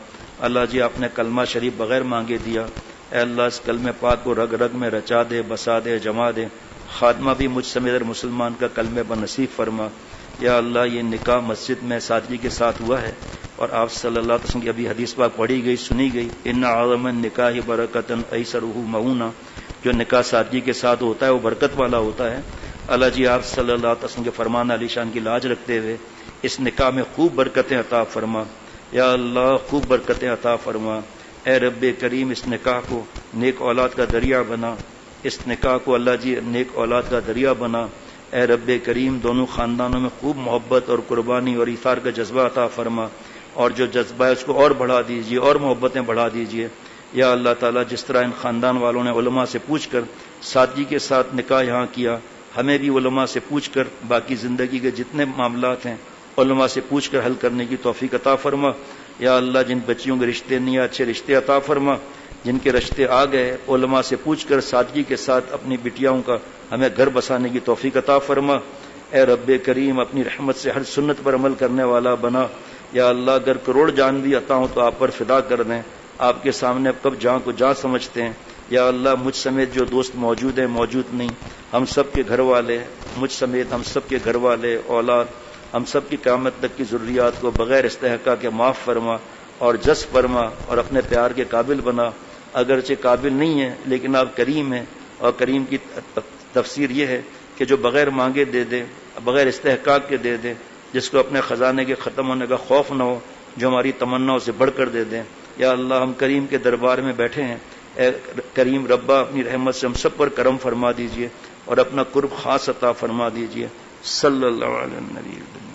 اللہ جی آپ نے کلمہ شریف بغیر مانگے دیا. اے اللہ اس کلمہ پاک کو رگ رگ میں رچا دے، بسا دے، جما دے. خاتمہ بھی مجھ سمیت مسلمان کا کلمہ بنصیب فرما. یا اللہ یہ نکاح مسجد میں سادگی کے ساتھ ہوا ہے اور آپ صلی اللہ علیہ وسلم کی ابھی حدیث پاک پڑھی گئی، سنی گئی، ان اعظم النکاح برکۃ ایسرہ معونہ. جو نکاح سادگی کے ساتھ ہوتا ہے وہ برکت والا ہوتا ہے. اللہ جی آپ صلی اللہ علیہ وسلم کے فرمان علی شان کی لاج رکھتے ہوئے اس نکاح میں خوب برکتیں عطا فرما. یا اللہ خوب برکتیں عطا فرما. اے رب کریم اس نکاح کو نیک اولاد کا ذریعہ بنا. اس نکاح کو اللہ جی نیک اولاد کا ذریعہ بنا. اے رب کریم دونوں خاندانوں میں خوب محبت اور قربانی اور ایثار کا جذبہ عطا فرما، اور جو جذبہ ہے اس کو اور بڑھا دیجیے اور محبتیں بڑھا دیجیے. یا اللہ تعالیٰ جس طرح ان خاندان والوں نے علماء سے پوچھ کر سادگی کے ساتھ نکاح یہاں کیا، ہمیں بھی علماء سے پوچھ کر باقی زندگی کے جتنے معاملات ہیں علماء سے پوچھ کر حل کرنے کی توفیق عطا فرما. یا اللہ جن بچیوں کے رشتے نہیں اچھے رشتے عطا فرما، جن کے رشتے آ گئے علماء سے پوچھ کر سادگی کے ساتھ اپنی بیٹیاں کا ہمیں گھر بسانے کی توفیق عطا فرما. اے رب کریم اپنی رحمت سے ہر سنت پر عمل کرنے والا بنا. یا اللہ اگر کروڑ جان بھی عطا ہوں تو آپ پر فدا کر دیں. آپ کے سامنے اب کب جان کو جان سمجھتے ہیں. یا اللہ مجھ سمیت جو دوست موجود ہیں موجود نہیں، ہم سب کے گھر والے، مجھ سمیت ہم سب کے گھر والے، اولاد، ہم سب کی قیامت تک کی ضروریات کو بغیر استحقاق کے معاف فرما اور جذب فرما اور اپنے پیار کے قابل بنا. اگرچہ قابل نہیں ہے لیکن آپ کریم ہیں، اور کریم کی تفسیر یہ ہے کہ جو بغیر مانگے دے دے، بغیر استحقاق کے دے دے، جس کو اپنے خزانے کے ختم ہونے کا خوف نہ ہو، جو ہماری تمناؤں سے بڑھ کر دے دیں. یا اللہ ہم کریم کے دربار میں بیٹھے ہیں. اے کریم ربا اپنی رحمت سے ہم سب پر کرم فرما دیجیے اور اپنا قرب خاص عطا فرما دیجیے. صلی اللہ علیہ وسلم.